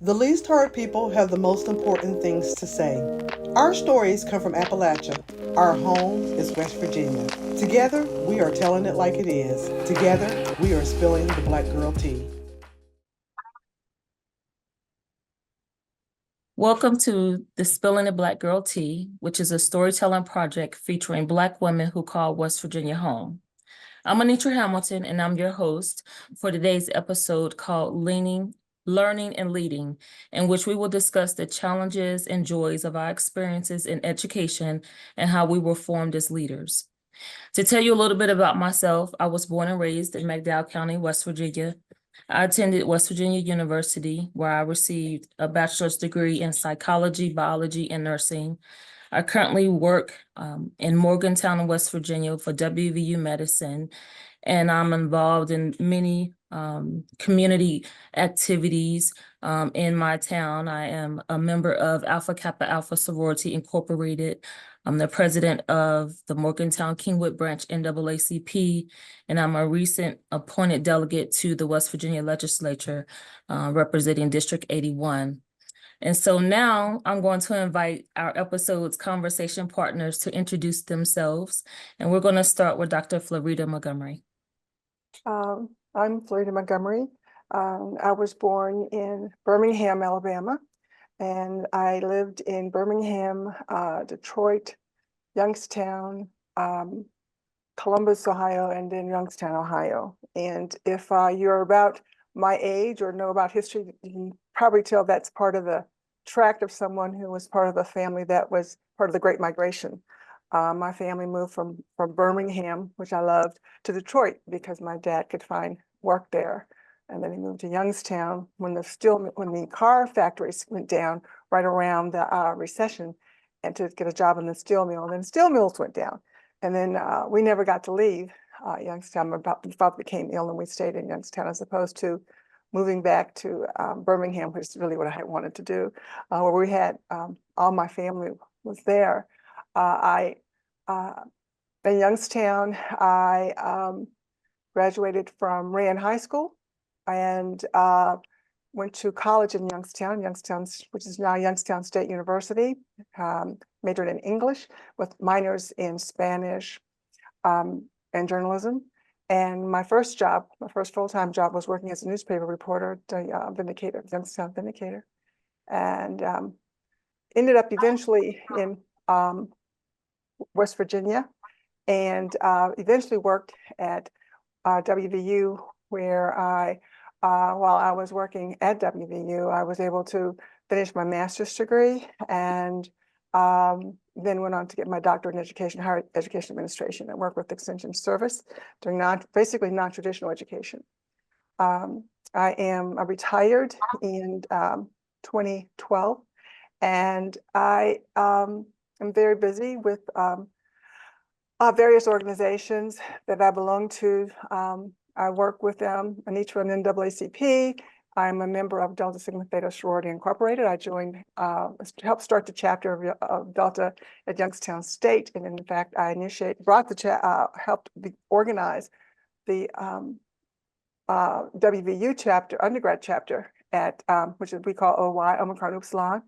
The least heard people have the most important things to say. Our stories come from Appalachia. Our home is West Virginia. Together, we are telling it like it is. Together, we are spilling the black girl tea. Welcome to the Spilling the Black Girl Tea, which is a storytelling project featuring Black women who call West Virginia home. I'm Anitra Hamilton, and I'm your host for today's episode called Learning and Leading, in which we will discuss the challenges and joys of our experiences in education and how we were formed as leaders. To tell you a little bit about myself, I was born and raised in McDowell County, West Virginia. I attended West Virginia University, where I received a bachelor's degree in psychology, biology, and nursing. I currently work in Morgantown, West Virginia for WVU Medicine, and I'm involved in many community activities in my town. I am a member of Alpha Kappa Alpha Sorority Incorporated. I'm the president of the Morgantown Kingwood Branch NAACP, and I'm a recent appointed delegate to the West Virginia Legislature representing District 81. And so now I'm going to invite our episode's conversation partners to introduce themselves. And we're going to start with Dr. Florida Montgomery. I'm Florida Montgomery. I was born in Birmingham, Alabama, and I lived in Birmingham, Detroit, Youngstown, Columbus, Ohio, and then Youngstown, Ohio. And if you're about my age or know about history, you can probably tell that's part of the tract of someone who was part of a family that was part of the Great Migration. My family moved from Birmingham, which I loved, to Detroit because my dad could find work there. And then he moved to Youngstown when the car factories went down right around the recession, and to get a job in the steel mill. And then steel mills went down. And then we never got to leave Youngstown. My father became ill and we stayed in Youngstown as opposed to moving back to Birmingham, which is really what I wanted to do, where we had all my family was there. In Youngstown, I graduated from Rand High School and went to college in Youngstown, which is now Youngstown State University, majored in English with minors in Spanish and journalism. And my first full-time job was working as a newspaper reporter at the Vindicator, Youngstown Vindicator, and ended up eventually in West Virginia, and eventually worked at WVU, where while I was working at WVU, I was able to finish my master's degree and then went on to get my doctorate in education, higher education administration, and work with Extension Service doing basically non-traditional education. I retired in 2012, and I am very busy with various organizations that I belong to. I work with them, Anitra and NAACP. I'm a member of Delta Sigma Theta Sorority Incorporated. I joined, helped start the chapter of Delta at Youngstown State, and in fact, I helped organize the WVU chapter, undergrad chapter at which we call OY, Omicron Upsilon,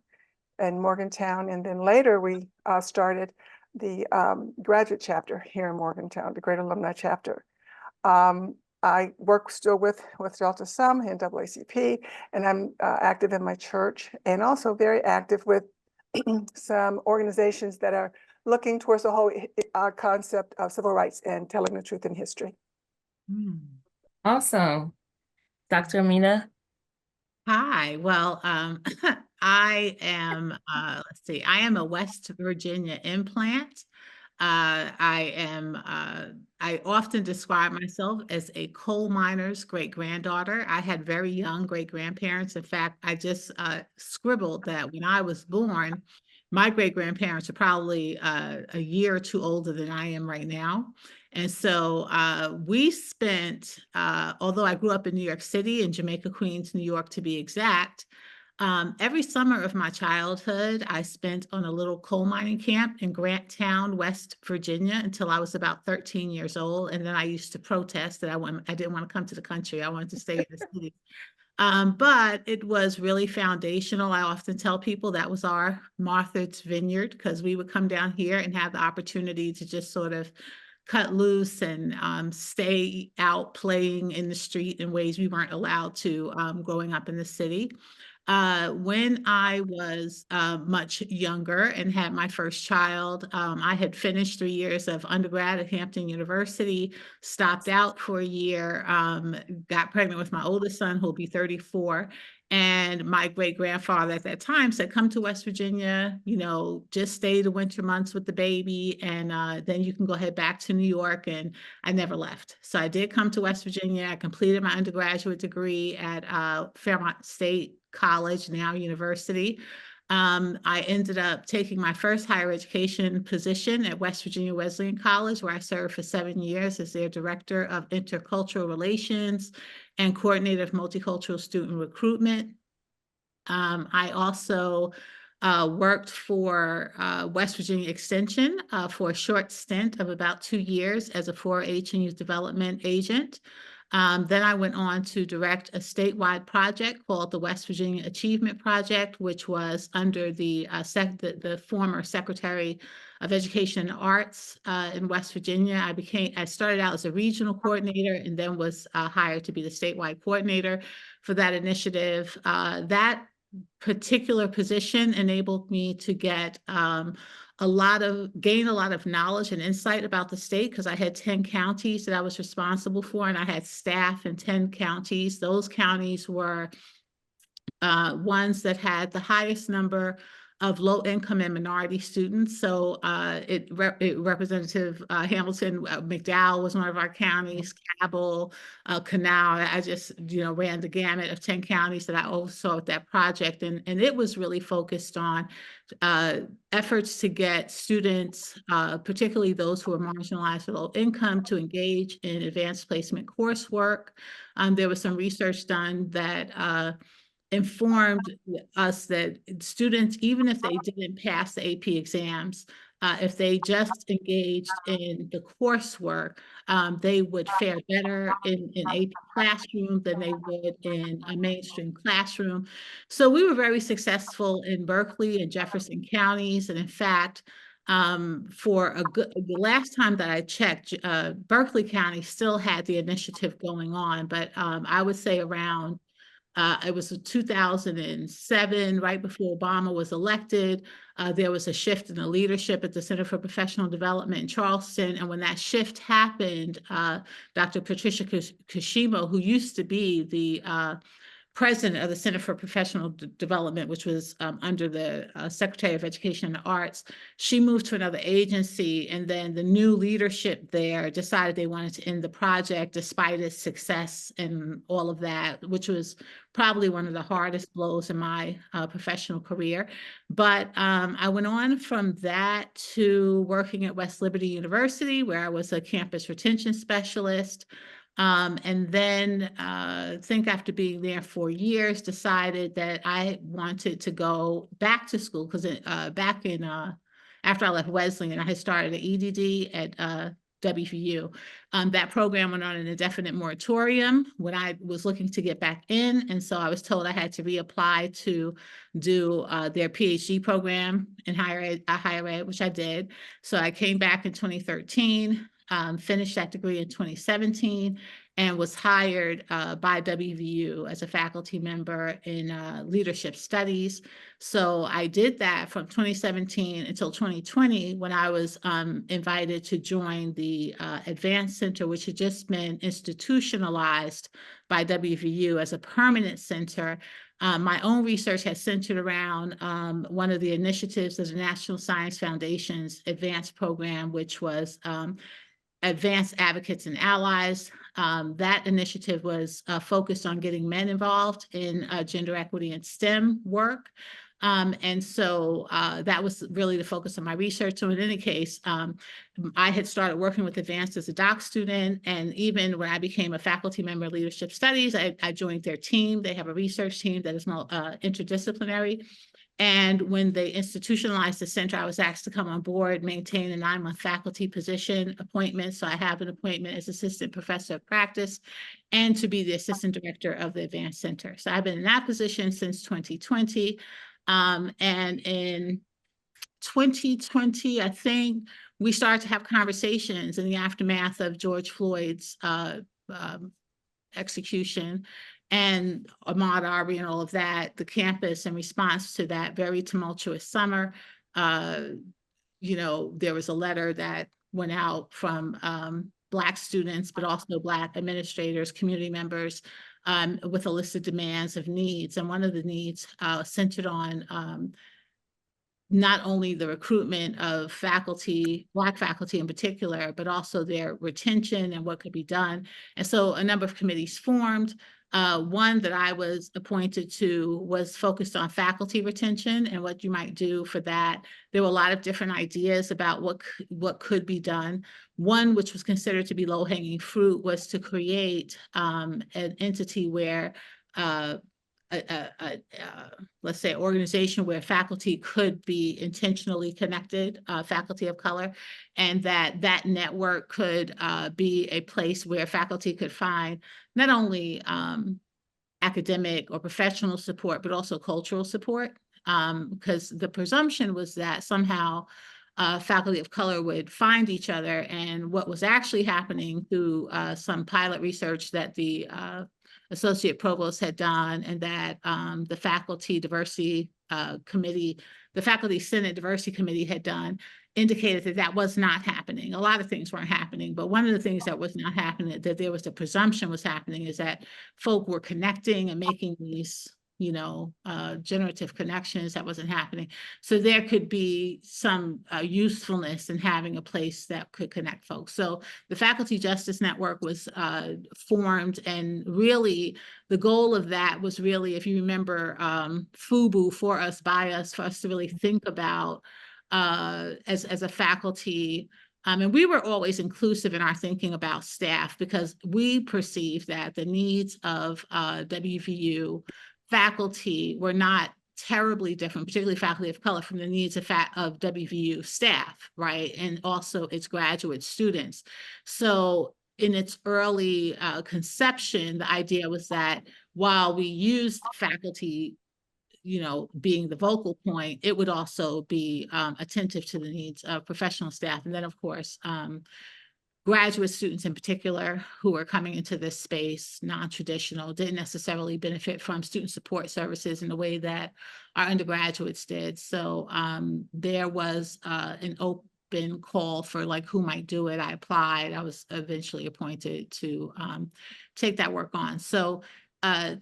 in Morgantown, and then later we started the graduate chapter here in Morgantown, the Great Alumni Chapter. I work still with Delta some and NAACP, and I'm active in my church and also very active with some organizations that are looking towards the whole concept of civil rights and telling the truth in history. Awesome. Dr. Amina? Hi, well, I am, I am a West Virginia implant. I often describe myself as a coal miner's great-granddaughter. I had very young great-grandparents. In fact, I just scribbled that when I was born, my great-grandparents are probably a year or two older than I am right now. And so we spent, although I grew up in New York City, in Jamaica, Queens, New York, to be exact, every summer of my childhood, I spent on a little coal mining camp in Granttown, West Virginia, until I was about 13 years old. And then I used to protest that I didn't want to come to the country. I wanted to stay in the city. But it was really foundational. I often tell people that was our Martha's Vineyard, because we would come down here and have the opportunity to just sort of cut loose and stay out playing in the street in ways we weren't allowed to growing up in the city. When I was much younger and had my first child, I had finished 3 years of undergrad at Hampton University, stopped out for a year, got pregnant with my oldest son, who'll be 34. And my great grandfather at that time said, come to West Virginia, just stay the winter months with the baby, and then you can go head back to New York. And I never left. So I did come to West Virginia. I completed my undergraduate degree at Fairmont State College, now university. I ended up taking my first higher education position at West Virginia Wesleyan College, where I served for 7 years as their director of intercultural relations and coordinator of multicultural student recruitment. I also worked for West Virginia Extension for a short stint of about 2 years as a 4-H and youth development agent. Then I went on to direct a statewide project called the West Virginia Achievement Project, which was under the former Secretary of Education and Arts in West Virginia. I started out as a regional coordinator and then was hired to be the statewide coordinator for that initiative. That particular position enabled me to gain a lot of knowledge and insight about the state, because I had 10 counties that I was responsible for, and I had staff in 10 counties. Those counties were ones that had the highest number of low-income and minority students. So Representative Hamilton, McDowell was one of our counties, Cabell, Canal. I just, ran the gamut of 10 counties that I oversaw with that project. And it was really focused on efforts to get students, particularly those who are marginalized or low income, to engage in advanced placement coursework. There was some research done that informed us that students, even if they didn't pass the AP exams, if they just engaged in the coursework, they would fare better in AP classroom than they would in a mainstream classroom. So we were very successful in Berkeley and Jefferson counties. And in fact, the last time that I checked, Berkeley County still had the initiative going on, but I would say around it was 2007, right before Obama was elected. There was a shift in the leadership at the Center for Professional Development in Charleston. And when that shift happened, Dr. Patricia Kashimo, who used to be the president of the Center for Professional Development, which was under the Secretary of Education and Arts, she moved to another agency, and then the new leadership there decided they wanted to end the project despite its success and all of that, which was probably one of the hardest blows in my professional career. But I went on from that to working at West Liberty University, where I was a campus retention specialist. And then I think after being there 4 years, decided that I wanted to go back to school, because after I left Wesleyan, I had started an EDD at WVU. That program went on an indefinite moratorium when I was looking to get back in. And so I was told I had to reapply to do their PhD program in higher ed, which I did. So I came back in 2013. Finished that degree in 2017 and was hired by WVU as a faculty member in leadership studies. So I did that from 2017 until 2020, when I was invited to join the Advanced Center, which had just been institutionalized by WVU as a permanent center. My own research has centered around one of the initiatives of the National Science Foundation's advanced program, which was Advanced Advocates and Allies. That initiative was focused on getting men involved in gender equity and STEM work. And so that was really the focus of my research. So in any case, I had started working with advanced as a doc student. And even when I became a faculty member of leadership studies, I joined their team. They have a research team that is more interdisciplinary. And when they institutionalized the center, I was asked to come on board, maintain a 9-month faculty position appointment. So I have an appointment as assistant professor of practice and to be the assistant director of the Advanced Center. So I've been in that position since 2020. And in 2020, I think we started to have conversations in the aftermath of George Floyd's execution and Ahmaud Arbery and all of that, the campus in response to that very tumultuous summer. There was a letter that went out from Black students, but also Black administrators, community members, with a list of demands of needs. And one of the needs centered on not only the recruitment of faculty, Black faculty in particular, but also their retention and what could be done. And so a number of committees formed. One that I was appointed to was focused on faculty retention and what you might do for that. There were a lot of different ideas about what could be done. One, which was considered to be low-hanging fruit, was to create an entity where let's say, organization where faculty could be intentionally connected, faculty of color, and that network could be a place where faculty could find not only academic or professional support, but also cultural support. Because the presumption was that somehow faculty of color would find each other, and what was actually happening through some pilot research that the associate provost had done, and that the faculty diversity committee, the faculty senate diversity committee had done, indicated that was not happening. A lot of things weren't happening, but one of the things that was not happening, that there was the presumption was happening, is that folk were connecting and making these generative connections. That wasn't happening. So there could be some usefulness in having a place that could connect folks. So the Faculty Justice Network was formed, and really the goal of that was really, if you remember, FUBU, for us, by us, for us to really think about as a faculty. And we were always inclusive in our thinking about staff, because we perceived that the needs of WVU faculty were not terribly different, particularly faculty of color, from the needs of WVU staff, right? And also its graduate students. So in its early conception, the idea was that while we used faculty, being the vocal point, it would also be attentive to the needs of professional staff. And then, of course, graduate students in particular who are coming into this space, non-traditional, didn't necessarily benefit from student support services in the way that our undergraduates did. So there was an open call for who might do it. I applied. I was eventually appointed to take that work on. So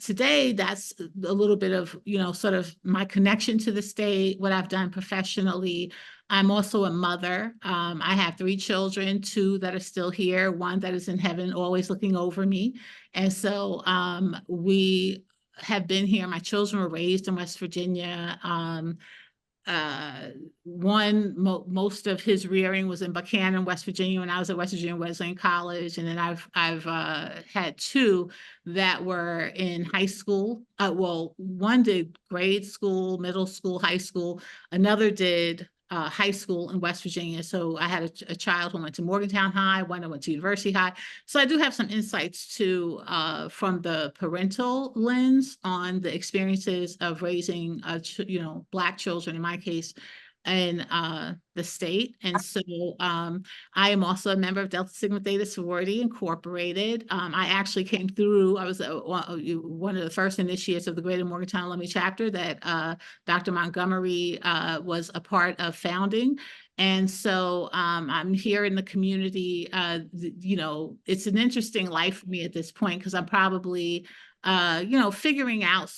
today, that's a little bit of, sort of my connection to the state, what I've done professionally. I'm also a mother. I have 3 children, 2 that are still here, 1 that is in heaven, always looking over me. And so we have been here. My children were raised in West Virginia. Most of his rearing was in Buchanan, West Virginia, when I was at West Virginia Wesleyan College. And then I've had 2 that were in high school. Well, one did grade school, middle school, high school. Another did high school in West Virginia. So I had a child who went to Morgantown High, one that went to University High. So I do have some insights too from the parental lens on the experiences of raising, Black children, in my case, in the state. And so I am also a member of Delta Sigma Theta Sorority Incorporated. I actually came through, I was one of the first initiates of the Greater Morgantown Alumni Chapter that Dr. Montgomery was a part of founding. And so I'm here in the community. It's an interesting life for me at this point, because I'm probably figuring out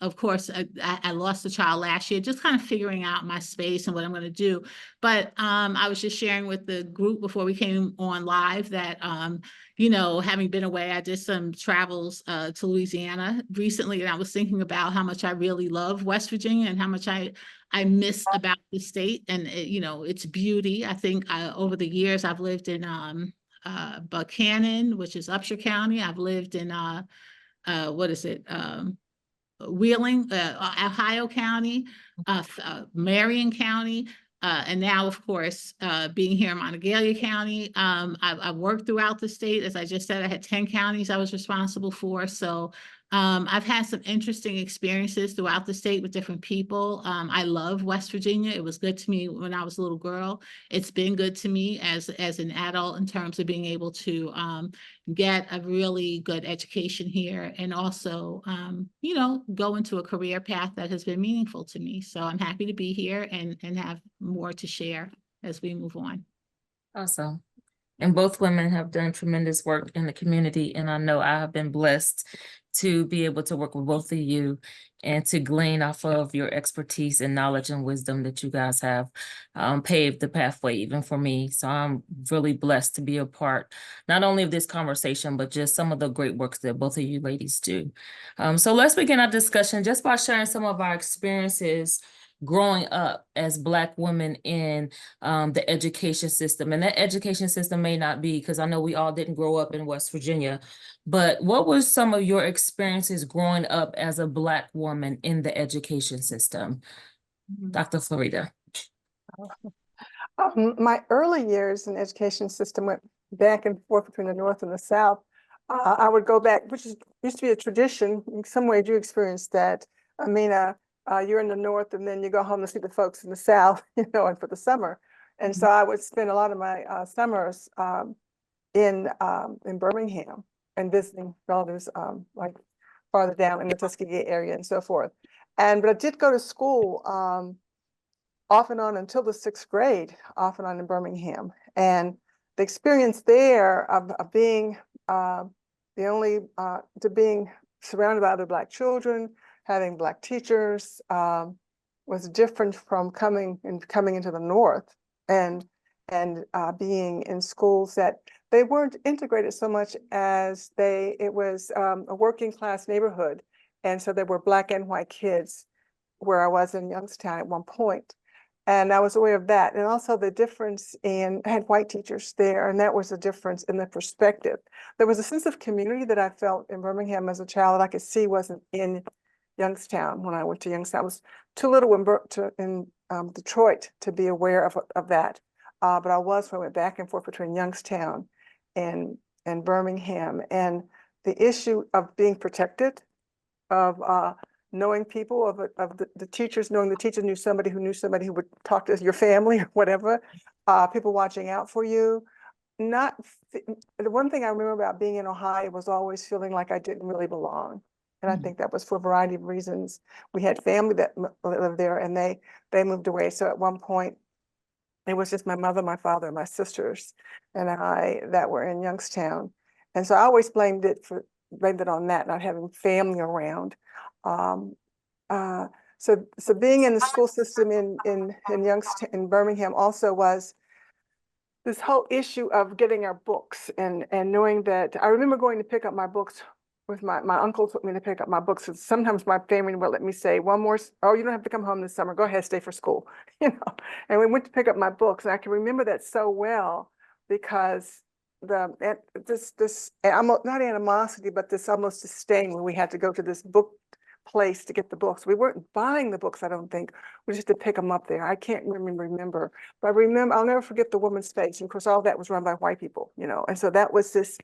of course, I lost a child last year, just kind of figuring out my space and what I'm going to do. But I was just sharing with the group before we came on live that, having been away, I did some travels to Louisiana recently, and I was thinking about how much I really love West Virginia and how much I miss about the state and, its beauty. I think over the years, I've lived in Buchanan, which is Upshur County. I've lived in what is it? Wheeling, Ohio County, Marion County, and now, of course, being here in Monongalia County. I've worked throughout the state. As I just said, I had 10 counties I was responsible for. So I've had some interesting experiences throughout the state with different people. I love West Virginia. It was good to me when I was a little girl. It's been good to me as an adult in terms of being able to get a really good education here and also, go into a career path that has been meaningful to me. So I'm happy to be here and have more to share as we move on. Awesome. And both women have done tremendous work in the community, and I know I have been blessed to be able to work with both of you and to glean off of your expertise and knowledge and wisdom that you guys have paved the pathway even for me. So I'm really blessed to be a part not only of this conversation, but just some of the great works that both of you ladies do. So let's begin our discussion just by sharing some of our experiences growing up as Black women in the education system. And that education system may not be, because I know we all didn't grow up in West Virginia, but what were some of your experiences growing up as a Black woman in the education system? Dr. Florida. My early years in the education system went back and forth between the North and the South. I would go back, which used to be a tradition. In some ways, you experienced that. Amina, you're in the North, and then you go home to see the folks in the South, and for the summer. And so I would spend a lot of my summers in Birmingham and visiting relatives like farther down in the Tuskegee area and so forth. But I did go to school off and on until the 6th grade, off and on in Birmingham. And the experience there of being being surrounded by other Black children, having Black teachers, was different from coming into the North and being in schools that they weren't integrated so much as it was a working class neighborhood. And so there were Black and white kids where I was in Youngstown at one point. And I was aware of that. And also the difference I had white teachers there, and that was a difference in the perspective. There was a sense of community that I felt in Birmingham as a child that I could see wasn't in Youngstown when I went to Youngstown. I was too little in Detroit to be aware of that. But I was when I went back and forth between Youngstown and Birmingham. And the issue of being protected, of knowing people, of the teachers, knowing the teacher knew somebody who would talk to your family or whatever, people watching out for you. The one thing I remember about being in Ohio was always feeling like I didn't really belong. And I think that was for a variety of reasons. We had family that lived there, and they moved away. So at one point, it was just my mother, my father, my sisters, and I that were in Youngstown. And so I always blamed it on that, not having family around. So being in the school system in Youngstown, in Birmingham, also was this whole issue of getting our books and knowing that. I remember going to pick up my books with my uncle took me to pick up my books. And sometimes my family would let me say one more. Oh, you don't have to come home this summer. Go ahead, stay for school. And we went to pick up my books, and I can remember that so well because this not animosity, but this almost disdain when we had to go to this book place to get the books. We weren't buying the books, I don't think. We just had to pick them up there. I can't remember, but I'll never forget the woman's face. And of course, all that was run by white people, And so that was this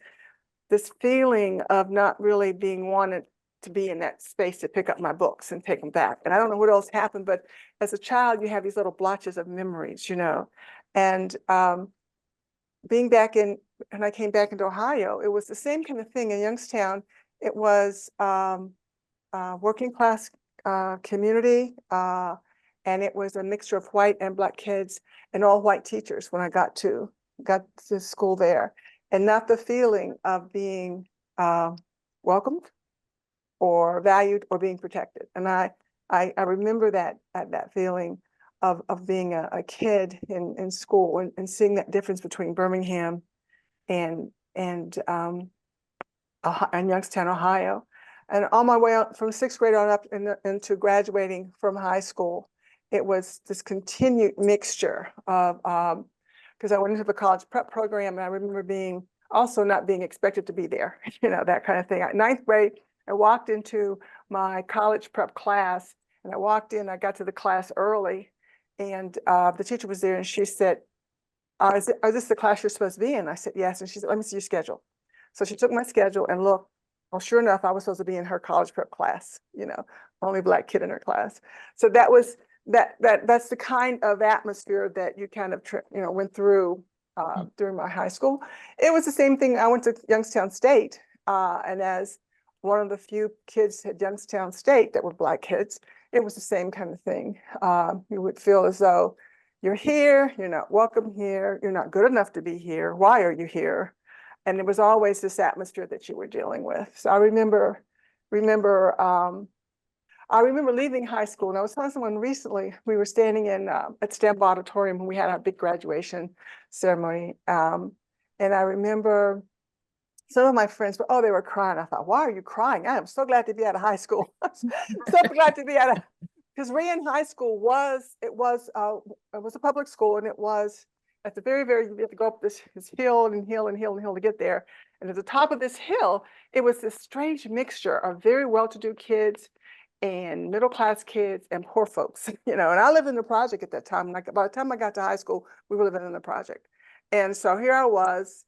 feeling of not really being wanted to be in that space to pick up my books and take them back. And I don't know what else happened, but as a child, you have these little blotches of memories, And being back and I came back into Ohio, it was the same kind of thing in Youngstown. It was working class community, and it was a mixture of white and Black kids and all white teachers when I got to school there. And not the feeling of being welcomed or valued or being protected. And I remember that feeling of being a kid in school and seeing that difference between Birmingham and Youngstown, Ohio. And on my way out from sixth grade on up into graduating from high school, it was this continued mixture of, because I went into the college prep program, and I remember being also not being expected to be there, that kind of thing. At ninth grade, I walked into my college prep class, and I got to the class early, and the teacher was there, and she said, is this the class you're supposed to be in? I said, yes. And she said, let me see your schedule. So she took my schedule and looked. Well, sure enough, I was supposed to be in her college prep class, only Black kid in her class. So that's the kind of atmosphere that you kind of, went through during my high school. It was the same thing. I went to Youngstown State, and as one of the few kids at Youngstown State that were Black kids, it was the same kind of thing. You would feel as though you're here, you're not welcome here, you're not good enough to be here. Why are you here? And it was always this atmosphere that you were dealing with. So I remember leaving high school, and I was telling someone recently, we were standing in at Stamp Auditorium when we had our big graduation ceremony. And I remember some of my friends they were crying. I thought, why are you crying? I am so glad to be out of high school. So glad to be out of, because Rand High School was a public school, and it was at the very, very, you have to go up this hill and hill and hill and hill to get there. And at the top of this hill, it was this strange mixture of very well-to-do kids and middle-class kids and poor folks, and I lived in the project at that time. Like, by the time I got to high school, we were living in the project. And so here I was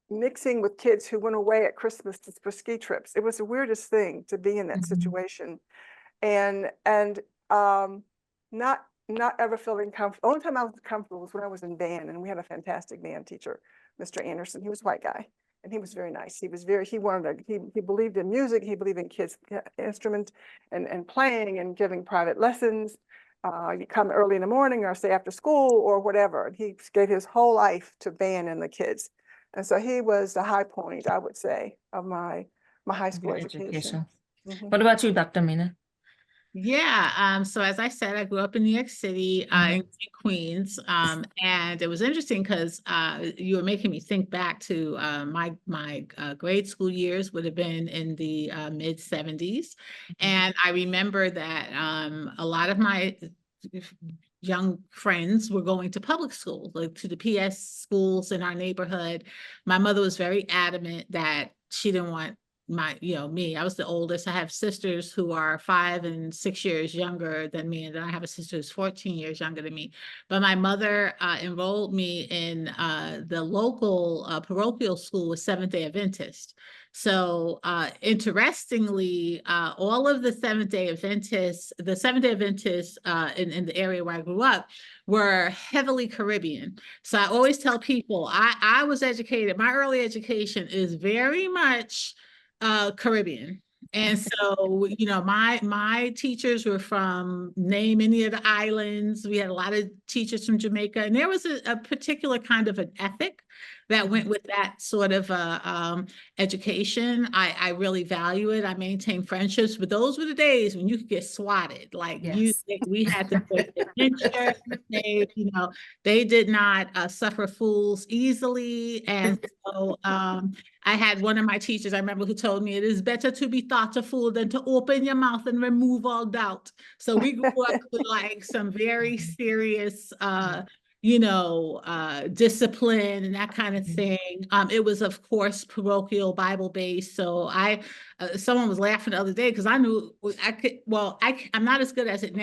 mixing with kids who went away at Christmas for ski trips. It was the weirdest thing to be in that situation. And not ever feeling comfortable. The only time I was comfortable was when I was in band, and we had a fantastic band teacher, Mr. Anderson. He was a white guy, and he was very nice. He believed in music. He believed in kids' instruments and playing and giving private lessons. You come early in the morning or stay after school or whatever. And he gave his whole life to band and the kids. And so he was the high point, I would say, of my high school education. What about you, Dr. Mina? Yeah, so as I said, I grew up in New York City, in Queens, and it was interesting because you were making me think back to my grade school years would have been in the mid 70s, and I remember that a lot of my young friends were going to public schools, like to the PS schools in our neighborhood. My mother was very adamant that she didn't want me. I was the oldest. I have sisters who are 5 and 6 years younger than me, and then I have a sister who's 14 years younger than me. But my mother enrolled me in the local parochial school with Seventh-day Adventist. So interestingly, all of the Seventh-day Adventists in the area where I grew up were heavily Caribbean. So I always tell people I was educated. My early education is very much Caribbean. And so, my teachers were from name any of the islands. We had a lot of teachers from Jamaica, and there was a particular kind of an ethic that went with that sort of education. I really value it. I maintain friendships, but those were the days when you could get swatted. Like we had to put adventure. They did not suffer fools easily. And so I had one of my teachers, I remember, who told me it is better to be thought a fool than to open your mouth and remove all doubt. So we grew up with like some very serious discipline and that kind of thing. It was, of course, parochial Bible based. So someone was laughing the other day because I knew I could. Well, I'm not as good at it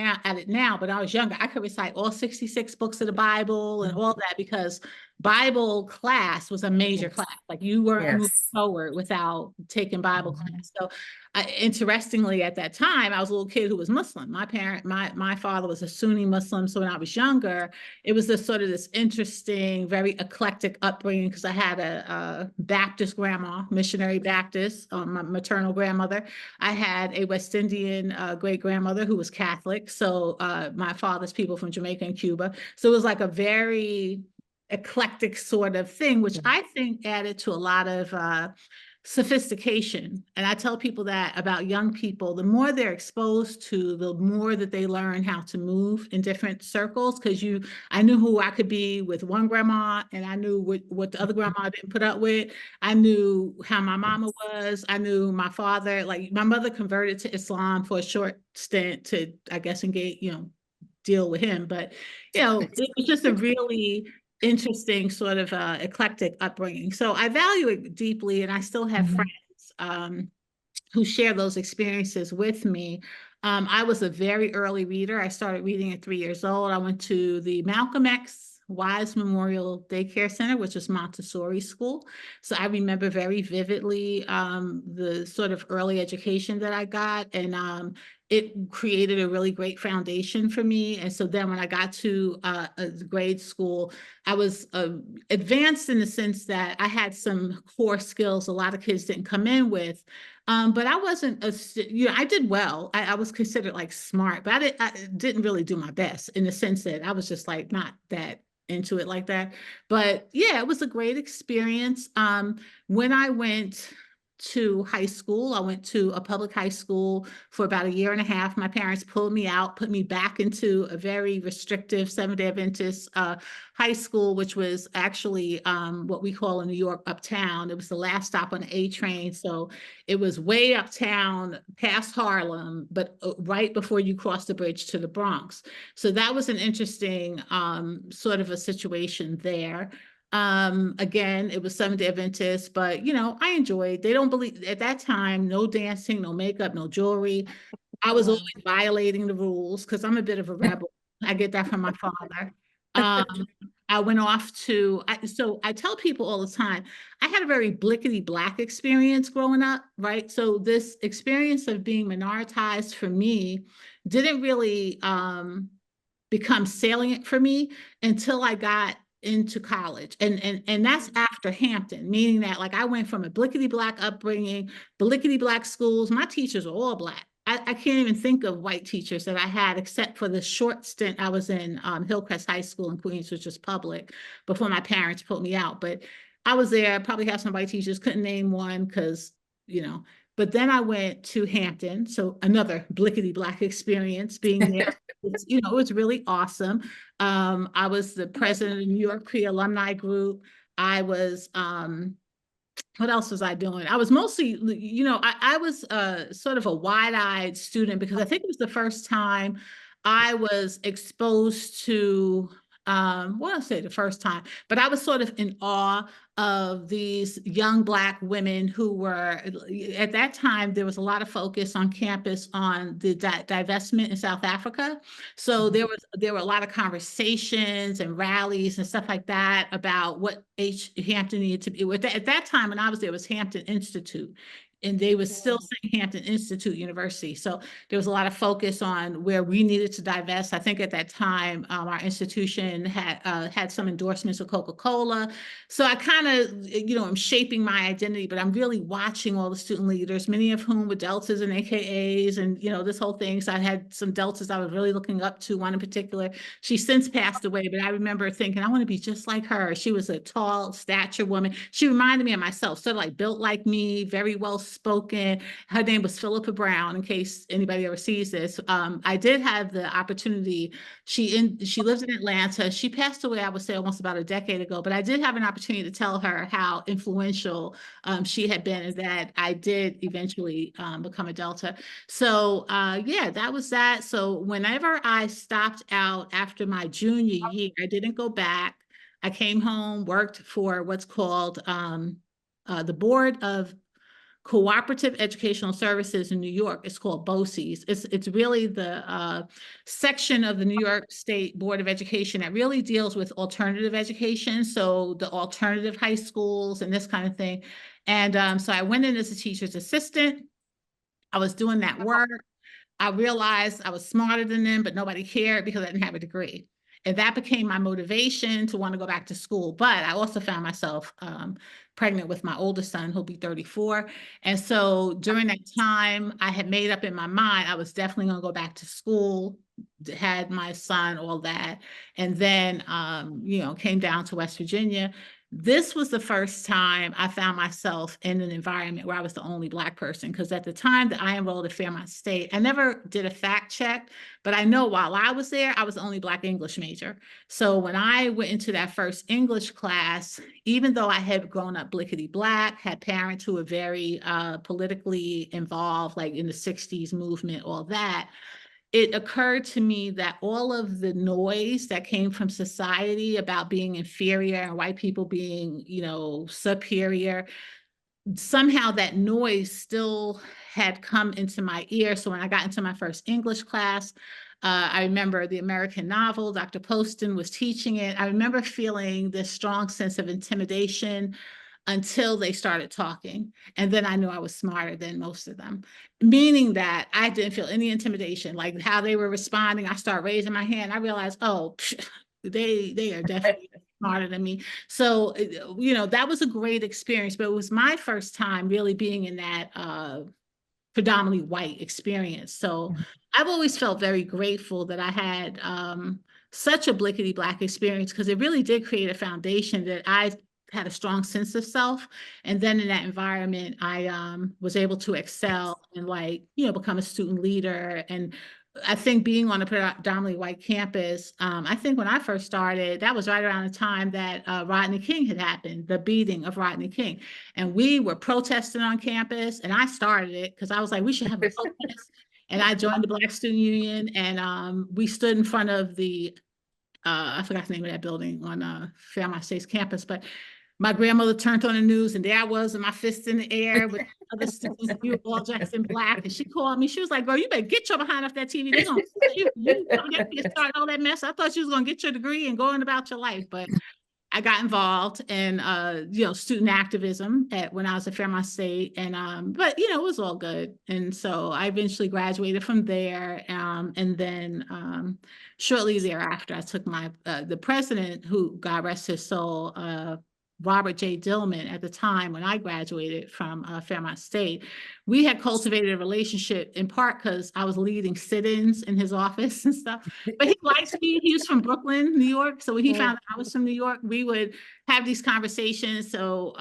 now, but I was younger. I could recite all 66 books of the Bible and all that because Bible class was a major class. Like you weren't moving forward without taking Bible class. So interestingly, at that time, I was a little kid who was Muslim. My father was a Sunni Muslim. So when I was younger, it was this interesting, very eclectic upbringing because I had a Baptist grandma, missionary Baptist, my maternal grandmother. I had a West Indian great grandmother who was Catholic. So my father's people from Jamaica and Cuba. So it was like a very eclectic sort of thing, which I think added to a lot of sophistication. And I tell people that about young people, the more they're exposed to, the more that they learn how to move in different circles. Because I knew who I could be with one grandma, and I knew what the other grandma didn't put up with. I knew how my mama was. I knew my father. Like, my mother converted to Islam for a short stint to, I guess, engage, deal with him. But, it was just a really interesting sort of eclectic upbringing. So I value it deeply, and I still have friends who share those experiences with me. I was a very early reader. I started reading at 3 years old. I went to the Malcolm X Wise Memorial Daycare Center, which is Montessori school. So I remember very vividly the sort of early education that I got, and it created a really great foundation for me. And so then when I got to a grade school, I was advanced in the sense that I had some core skills a lot of kids didn't come in with. But I wasn't, I did well. I was considered like smart, but I didn't really do my best, in the sense that I was just like not that into it like that. But yeah, it was a great experience. When I went to high school, I went to a public high school for about 1.5 years. My parents pulled me out, put me back into a very restrictive Seventh-day Adventist high school, which was actually what we call in New York uptown. It was the last stop on the A train. So it was way uptown past Harlem, but right before you cross the bridge to the Bronx. So that was an interesting sort of a situation there. Again, it was Seventh-day Adventist, but I enjoyed. They don't believe at that time, no dancing, no makeup, no jewelry. I was always violating the rules because I'm a bit of a rebel. I get that from my father. I went off so I tell people all the time, I had a very blickety black experience growing up, right? So this experience of being minoritized for me didn't really become salient for me until I got into college. And that's after Hampton, meaning that like I went from a blickety black upbringing, blickety black schools. My teachers are all black. I can't even think of white teachers that I had, except for the short stint I was in Hillcrest High School in Queens, which was public, before my parents put me out. But I was there, probably have some white teachers, couldn't name one because, but then I went to Hampton. So another blickety black experience being there. It was really awesome. I was the president of the New York Cree Alumni Group. I was, what else was I doing? I was mostly, I was sort of a wide-eyed student, because I think it was the first time I was exposed to, well, I'll say the first time, but I was sort of in awe of these young Black women who were, at that time, there was a lot of focus on campus on the divestment in South Africa. So there were a lot of conversations and rallies and stuff like that about what Hampton needed to be. At that time, when I was there, it was Hampton Institute. And they was still saying Hampton Institute University. So there was a lot of focus on where we needed to divest. I think at that time, our institution had some endorsements with Coca-Cola. So I kind of, I'm shaping my identity, but I'm really watching all the student leaders, many of whom were Deltas and AKAs and, this whole thing. So I had some Deltas I was really looking up to, one in particular. She's since passed away, but I remember thinking, I want to be just like her. She was a tall stature woman. She reminded me of myself, sort of like built like me, very well spoken. Her name was Philippa Brown, in case anybody ever sees this. I did have the opportunity. She lives in Atlanta. She passed away, I would say, almost about a decade ago, but I did have an opportunity to tell her how influential she had been, and that I did eventually become a Delta. So yeah, that was that. So whenever I stopped out after my junior year, I didn't go back. I came home, worked for what's called the Board of Cooperative Educational Services in New York. It's called BOCES. It's really the section of the New York State Board of Education that really deals with alternative education. So the alternative high schools and this kind of thing. And so I went in as a teacher's assistant. I was doing that work. I realized I was smarter than them, but nobody cared because I didn't have a degree. And that became my motivation to want to go back to school. But I also found myself pregnant with my oldest son, who'll be 34. And so during that time, I had made up in my mind, I was definitely going to go back to school, had my son, all that. And then, came down to West Virginia. This was the first time I found myself in an environment where I was the only Black person. Because at the time that I enrolled at Fairmont State, I never did a fact check, but I know while I was there, I was the only Black English major. So when I went into that first English class, even though I had grown up blickety Black, had parents who were very politically involved, like in the 60s movement, all that, it occurred to me that all of the noise that came from society about being inferior and white people being, superior, somehow that noise still had come into my ear. So when I got into my first English class, I remember the American novel, Dr. Poston was teaching it. I remember feeling this strong sense of intimidation until they started talking. And then I knew I was smarter than most of them, meaning that I didn't feel any intimidation, like how they were responding. I started raising my hand. I realized, oh, they are definitely smarter than me. So, that was a great experience, but it was my first time really being in that predominantly white experience. So I've always felt very grateful that I had such a blickety Black experience, because it really did create a foundation that I had a strong sense of self. And then in that environment, I was able to excel and become a student leader. And I think being on a predominantly white campus, I think when I first started, that was right around the time that Rodney King had happened, the beating of Rodney King. And we were protesting on campus, and I started it because I was like, we should have a protest. And I joined the Black Student Union, and we stood in front of the, I forgot the name of that building on Fairmont State's campus, but my grandmother turned on the news, and there I was with my fist in the air with other students. We were all dressed in Black, and she called me. She was like, "Girl, you better get your behind off that TV. They're gonna you start all that mess. I thought you was gonna get your degree and go on about your life." But I got involved in student activism when I was at Fairmont State, and but it was all good. And so I eventually graduated from there, and then shortly thereafter, I took my the president, who, God rest his soul, Robert J. Dillman, at the time when I graduated from Fairmont State. We had cultivated a relationship in part because I was leading sit-ins in his office and stuff. But he liked me. He was from Brooklyn, New York. So when he found out I was from New York, we would have these conversations. So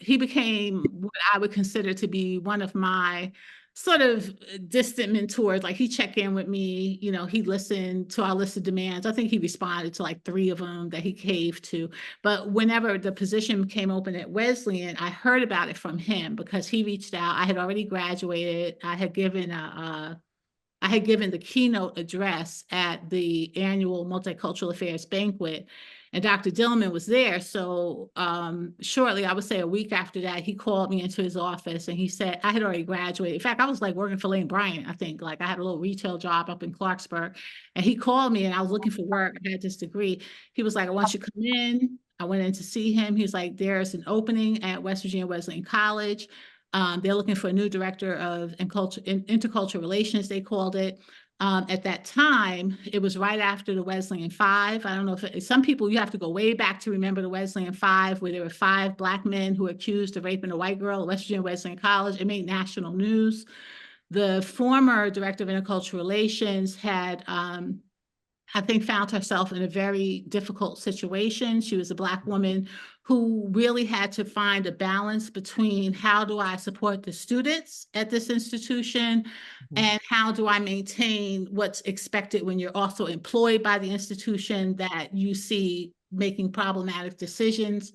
he became what I would consider to be one of my sort of distant mentors. Like, he checked in with me, he listened to our list of demands. I think he responded to like 3 of them that he caved to. But whenever the position came open at Wesleyan, I heard about it from him because he reached out. I had already graduated. I had given the keynote address at the annual Multicultural Affairs banquet, and Dr. Dillman was there. So shortly, I would say a week after that, he called me into his office, and he said, I had already graduated. In fact, I was like working for Lane Bryant, I think. Like, I had a little retail job up in Clarksburg, and he called me, and I was looking for work. I had this degree. He was like, I want you to come in. I went in to see him. He was like, there's an opening at West Virginia Wesleyan College. They're looking for a new director of intercultural relations, they called it. At that time, it was right after the Wesleyan Five. I don't know if some people, you have to go way back to remember the Wesleyan Five, where there were 5 Black men who were accused of raping a white girl at West Virginia Wesleyan College. It made national news. The former director of intercultural relations had, I think, found herself in a very difficult situation. She was a Black woman who really had to find a balance between how do I support the students at this institution and how do I maintain what's expected when you're also employed by the institution that you see making problematic decisions.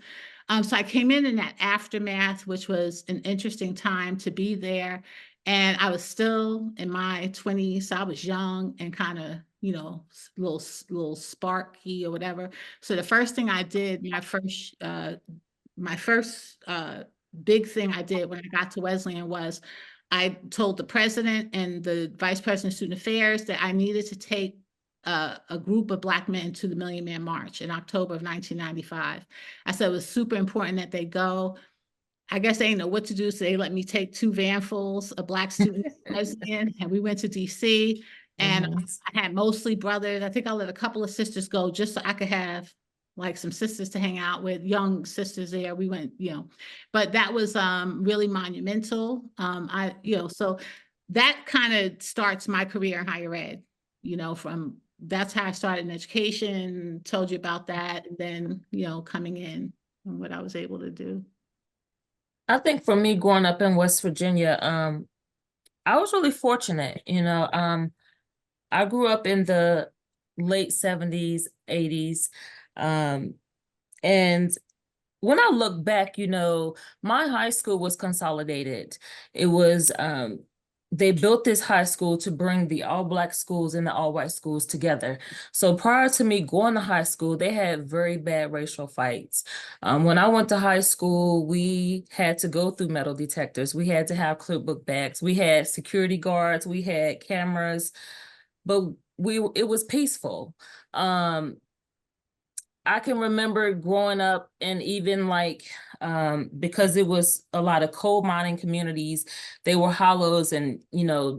So I came in that aftermath, which was an interesting time to be there. And I was still in my 20s. So I was young and kind of, little sparky or whatever. So the first thing I did, my first big thing I did when I got to Wesleyan was I told the president and the vice president of student affairs that I needed to take a group of Black men to the Million Man March in October of 1995. I said it was super important that they go. I guess they didn't know what to do, so they let me take 2 vanfuls of Black students and we went to DC. And I had mostly brothers. I think I let a couple of sisters go just so I could have like some sisters to hang out with, young sisters there. We went, but that was really monumental. So that kind of starts my career in higher ed, that's how I started in education, told you about that. And then, coming in. and what I was able to do. I think for me, growing up in West Virginia, I was really fortunate, I grew up in the late 70s, 80s. And when I look back, my high school was consolidated. It was, they built this high school to bring the all Black schools and the all white schools together. So prior to me going to high school, they had very bad racial fights. When I went to high school, we had to go through metal detectors. We had to have clipbook bags. We had security guards. We had cameras, but it was peaceful. I can remember growing up and even because it was a lot of coal mining communities, they were hollows and,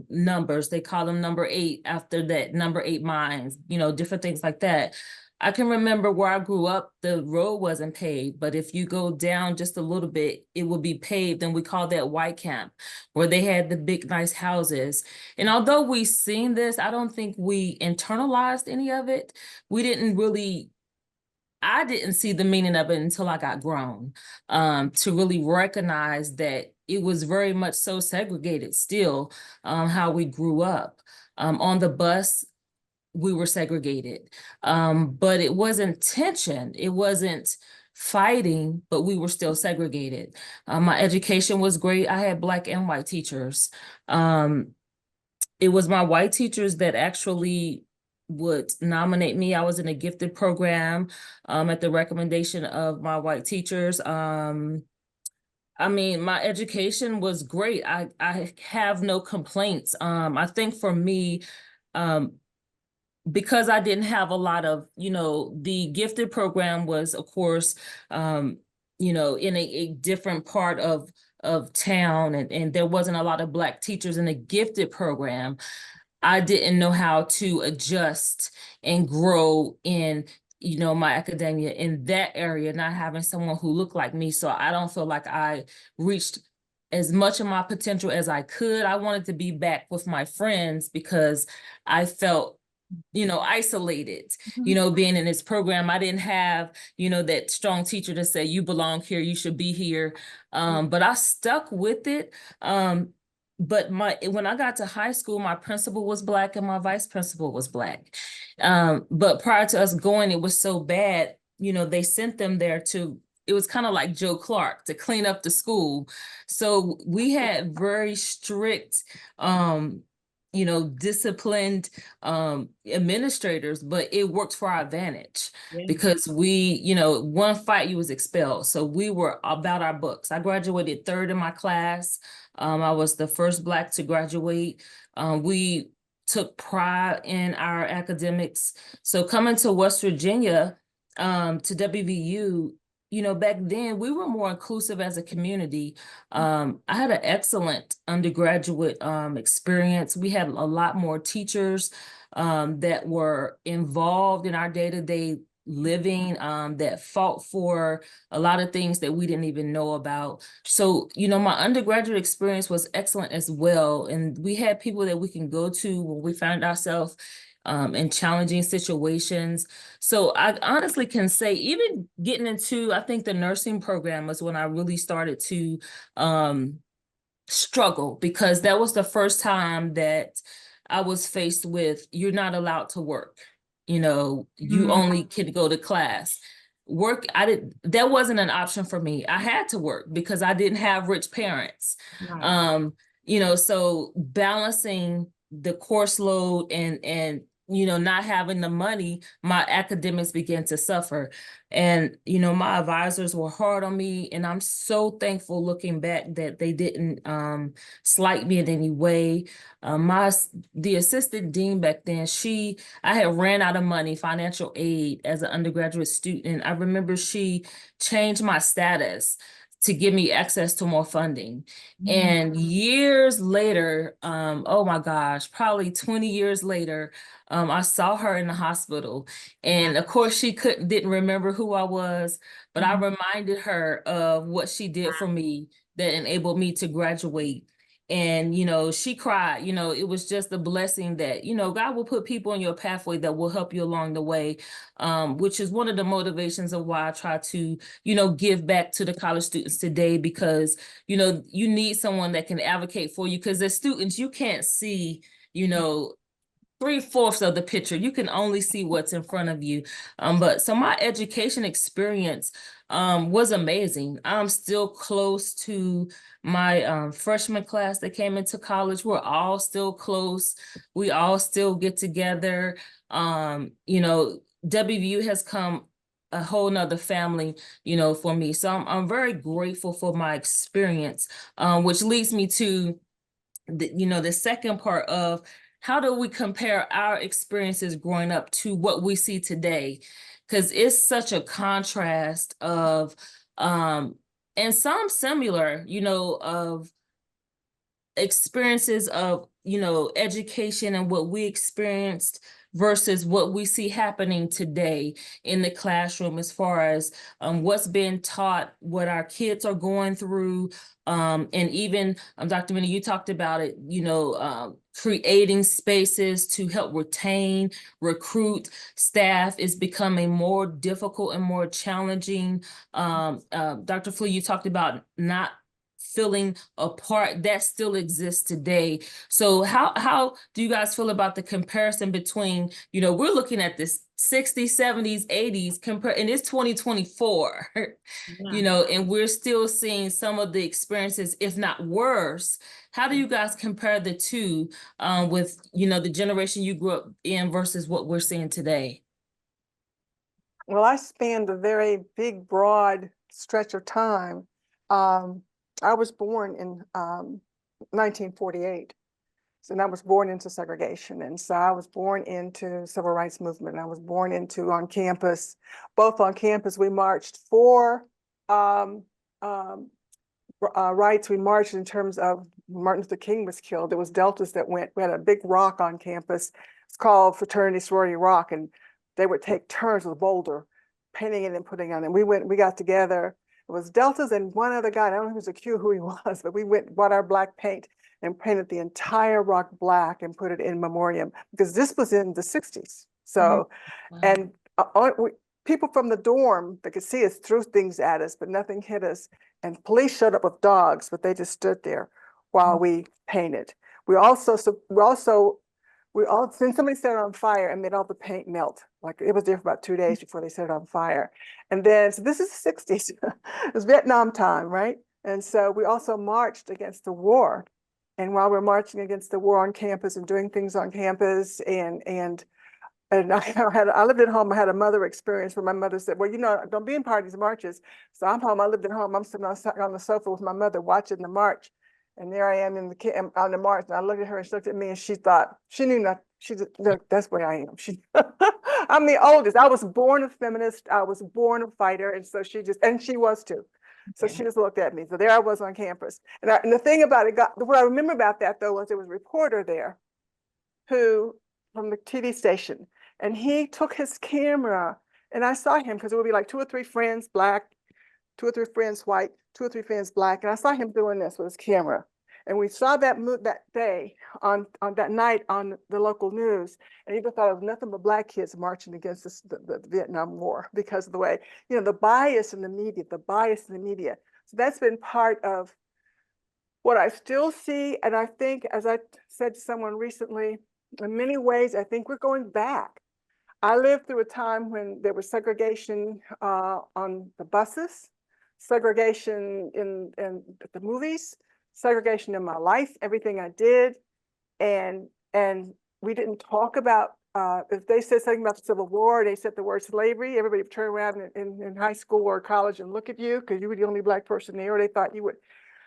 numbers. They call them number 8 after that number 8 mines, different things like that. I can remember where I grew up, the road wasn't paved, but if you go down just a little bit, it would be paved. And we call that White Camp, where they had the big, nice houses. And although we seen this, I don't think we internalized any of it. I didn't see the meaning of it until I got grown, to really recognize that it was very much so segregated still, how we grew up. On the bus, we were segregated, but it wasn't tension. It wasn't fighting, but we were still segregated. My education was great. I had Black and white teachers. It was my white teachers that actually would nominate me. I was in a gifted program at the recommendation of my white teachers. I mean, my education was great. I have no complaints. I think for me, because I didn't have a lot of, the gifted program was, of course, in a different part of town, and there wasn't a lot of Black teachers in the gifted program. I didn't know how to adjust and grow in, my academia in that area, not having someone who looked like me. So I don't feel like I reached as much of my potential as I could. I wanted to be back with my friends because I felt isolated, being in this program. I didn't have, that strong teacher to say, you belong here, you should be here. But I stuck with it. But when I got to high school, my principal was Black and my vice principal was Black. But prior to us going, it was so bad, they sent them there it was kind of like Joe Clark to clean up the school. So we had very strict, disciplined administrators, but it worked for our advantage. Yeah. Because one fight you was expelled. So we were about our books. I graduated 3rd in my class. I was the first Black to graduate. We took pride in our academics. So coming to West Virginia, to WVU, back then we were more inclusive as a community. I had an excellent undergraduate experience. We had a lot more teachers that were involved in our day-to-day living, that fought for a lot of things that we didn't even know about. So, my undergraduate experience was excellent as well. And we had people that we can go to when we found ourselves in challenging situations. So I honestly can say, even getting into, I think the nursing program was when I really started to struggle, because that was the first time that I was faced with, you're not allowed to work. You only can go to class. Work, that wasn't an option for me. I had to work because I didn't have rich parents. Right. So balancing the course load and not having the money, my academics began to suffer. And, my advisors were hard on me, and I'm so thankful looking back that they didn't slight me in any way. The assistant dean back then, I had ran out of money, financial aid as an undergraduate student. I remember she changed my status to give me access to more funding. And years later, oh my gosh, probably 20 years later, I saw her in the hospital. And of course, she didn't remember who I was, but I reminded her of what she did for me that enabled me to graduate. And, she cried. It was just a blessing that, God will put people in your pathway that will help you along the way, which is one of the motivations of why I try to, give back to the college students today, because, you need someone that can advocate for you, because as students, you can't see, 3/4 of the picture. You can only see what's in front of you. But so my education experience was amazing. I'm still close to my freshman class that came into college. We're all still close. We all still get together. WVU has come a whole nother family, for me. So I'm very grateful for my experience, which leads me to the second part of how do we compare our experiences growing up to what we see today? Because it's such a contrast of, and some similar, of experiences of, education and what we experienced versus what we see happening today in the classroom, as far as what's being taught, what our kids are going through. And even Dr. Minnie, you talked about it, creating spaces to help retain, recruit staff is becoming more difficult and more challenging. Dr. Flea, you talked about not feeling a part that still exists today. So how do you guys feel about the comparison between, we're looking at this 60s, 70s, 80s and it's 2024, and we're still seeing some of the experiences, if not worse. How do you guys compare the two with, the generation you grew up in versus what we're seeing today? Well, I spanned a very big, broad stretch of time. I was born in 1948. So I was born into segregation. And so I was born into civil rights movement. I was born into on campus, both on campus, we marched for rights. We marched in terms of Martin Luther King was killed. There was deltas that we had a big rock on campus. It's called Fraternity Sorority Rock. And they would take turns with a boulder, painting it and putting it on. And we got together. It was deltas and one other guy. I don't know who's a Q who he was, but we bought our black paint and painted the entire rock black and put it in memoriam, because this was in the 60s. So, and people from the dorm that could see us threw things at us, but nothing hit us. And police showed up with dogs, but they just stood there while we painted. Then somebody set it on fire and made all the paint melt. Like it was there for about 2 days before they set it on fire. And then, so this is the 60s. It was Vietnam time, right? And so we also marched against the war. And while we're marching against the war on campus and doing things on campus, and I lived at home. I had a mother experience where my mother said, well, don't be in parties and marches. So I'm home. I lived at home. I'm sitting on the sofa with my mother watching the march. And there I am on the march. And I looked at her and she looked at me and she thought, she knew not. She just, look, that's where I am. I'm the oldest. I was born a feminist. I was born a fighter. And so and she was too. So she just looked at me. So there I was on campus. And the thing about it, what I remember about that though, was there was a reporter there from the TV station, and he took his camera, and I saw him because it would be like 2 or 3 friends black, 2 or 3 friends white, 2 or 3 friends black, and I saw him doing this with his camera. And we saw that day on that night on the local news, and even thought it was nothing but black kids marching against the Vietnam War because of the way, the bias in the media, So that's been part of what I still see. And I think, as I said to someone recently, in many ways, I think we're going back. I lived through a time when there was segregation on the buses, segregation in the movies, segregation in my life, everything I did. And we didn't talk about, if they said something about the Civil War, they said the word slavery, everybody would turn around in high school or college and look at you because you were the only black person there, or they thought you would.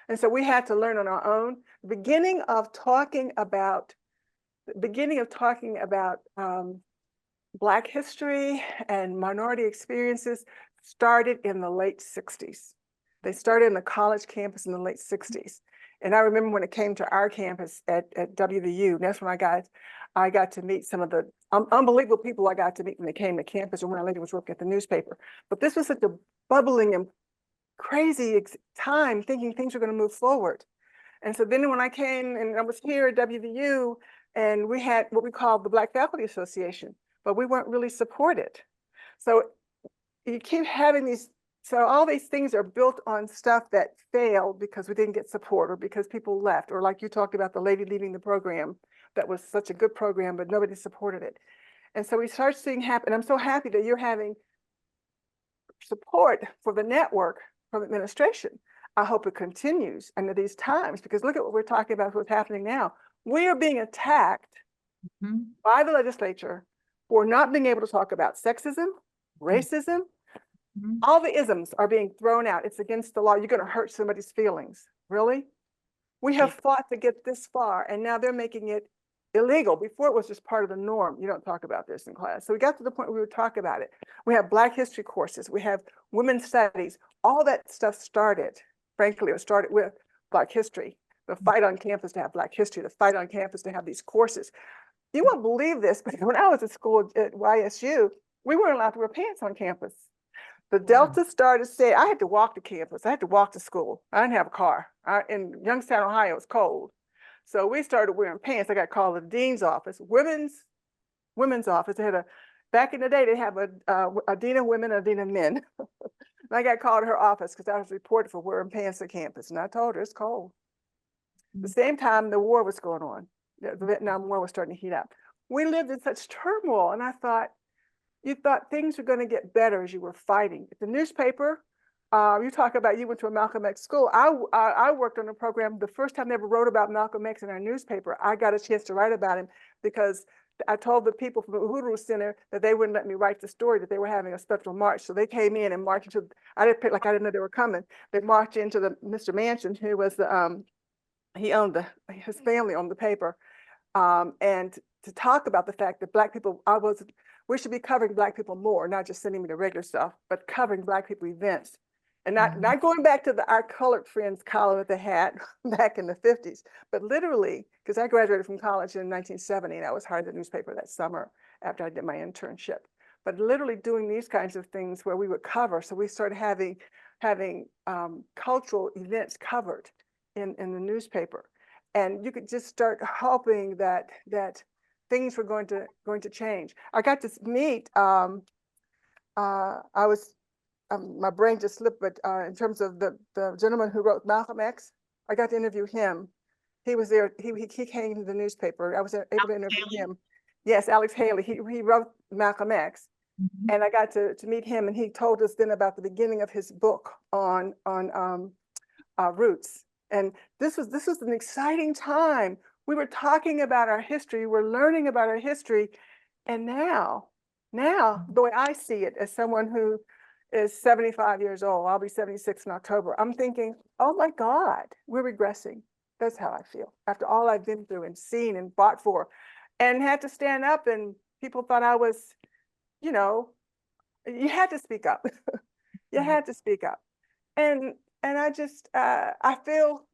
And so we had to learn on our own. The beginning of talking about Black history and minority experiences started in the late 60s. They started in the college campus in the late 60s. And I remember when it came to our campus at WVU, that's when I got to meet some of the unbelievable people I got to meet when they came to campus, or when I later was working at the newspaper. But this was such a bubbling and crazy time, thinking things were going to move forward. And so then when I came and I was here at WVU, and we had what we call the Black Faculty Association, but we weren't really supported. So you keep having these, so all these things are built on stuff that failed because we didn't get support or because people left, or like you talked about the lady leaving the program, that was such a good program, but nobody supported it. And so we start seeing happen. I'm so happy that you're having support for the network from administration. I hope it continues under these times, because look at what we're talking about, what's happening now. We are being attacked by the legislature for not being able to talk about sexism, racism. All the isms are being thrown out. It's against the law. You're going to hurt somebody's feelings. Really? We have fought to get this far, and now they're making it illegal. Before it was just part of the norm. You don't talk about this in class. So we got to the point where we would talk about it. We have Black history courses. We have women's studies. All that stuff started, frankly, it started with Black history. The fight on campus to have Black history, the fight on campus to have these courses. You won't believe this, but when I was at school at YSU, we weren't allowed to wear pants on campus. The Delta started saying, I had to walk to campus. I had to walk to school. I didn't have a car. In Youngstown, Ohio, it was cold. So we started wearing pants. I got called to the dean's office, women's office. They had back in the day, they have a dean of women and a dean of men. And I got called to her office because I was reported for wearing pants at campus. And I told her it's cold. The same time the war was going on. The Vietnam War was starting to heat up. We lived in such turmoil. And I thought, you thought things were going to get better as you were fighting. The newspaper, you talk about you went to a Malcolm X school. I worked on a program. The first time they ever wrote about Malcolm X in our newspaper, I got a chance to write about him because I told the people from the Uhuru Center that they wouldn't let me write the story, that they were having a special march. So they came in and marched into, I didn't know they were coming. They marched into the Mr. Mansion, who was the, his family owned the paper. And to talk about the fact that Black people, we should be covering Black people more, not just sending me the regular stuff, but covering Black people events. And not going back to our colored friends column that they had back in the 50s, but literally, because I graduated from college in 1970 and I was hired at the newspaper that summer after I did my internship. But literally doing these kinds of things where we would cover. So we started having cultural events covered in the newspaper. And you could just start hoping that things were going to change. I got to meet, my brain just slipped, but in terms of the gentleman who wrote Malcolm X, I got to interview him. He was there, he came to the newspaper. I was able to interview him. Yes, Alex Haley, he wrote Malcolm X. And I got to meet him, and he told us then about the beginning of his book on roots. And this was an exciting time. We were talking about our history, we're learning about our history. And now, the way I see it as someone who is 75 years old, I'll be 76 in October, I'm thinking, oh my God, we're regressing. That's how I feel. After all I've been through and seen and fought for, and had to stand up, and people thought I was, you had to speak up. You had to speak up. And I just, I feel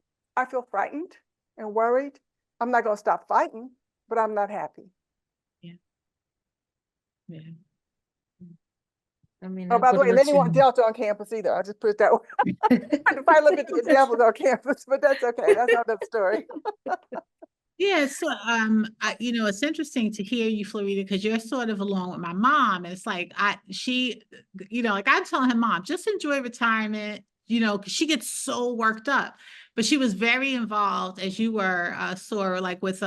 frightened and worried. I'm not going to stop fighting, but I'm not happy. Yeah. I mean, oh, by the way, they didn't want Delta on campus either. I just put it that way. I had to fight a little bit to get Delta on campus, but that's okay. That's another story. Yeah, so it's interesting to hear you, Florida, because you're sort of along with my mom. And it's like I'm telling her, Mom, just enjoy retirement, because she gets so worked up. But she was very involved, as you were, Sora, like with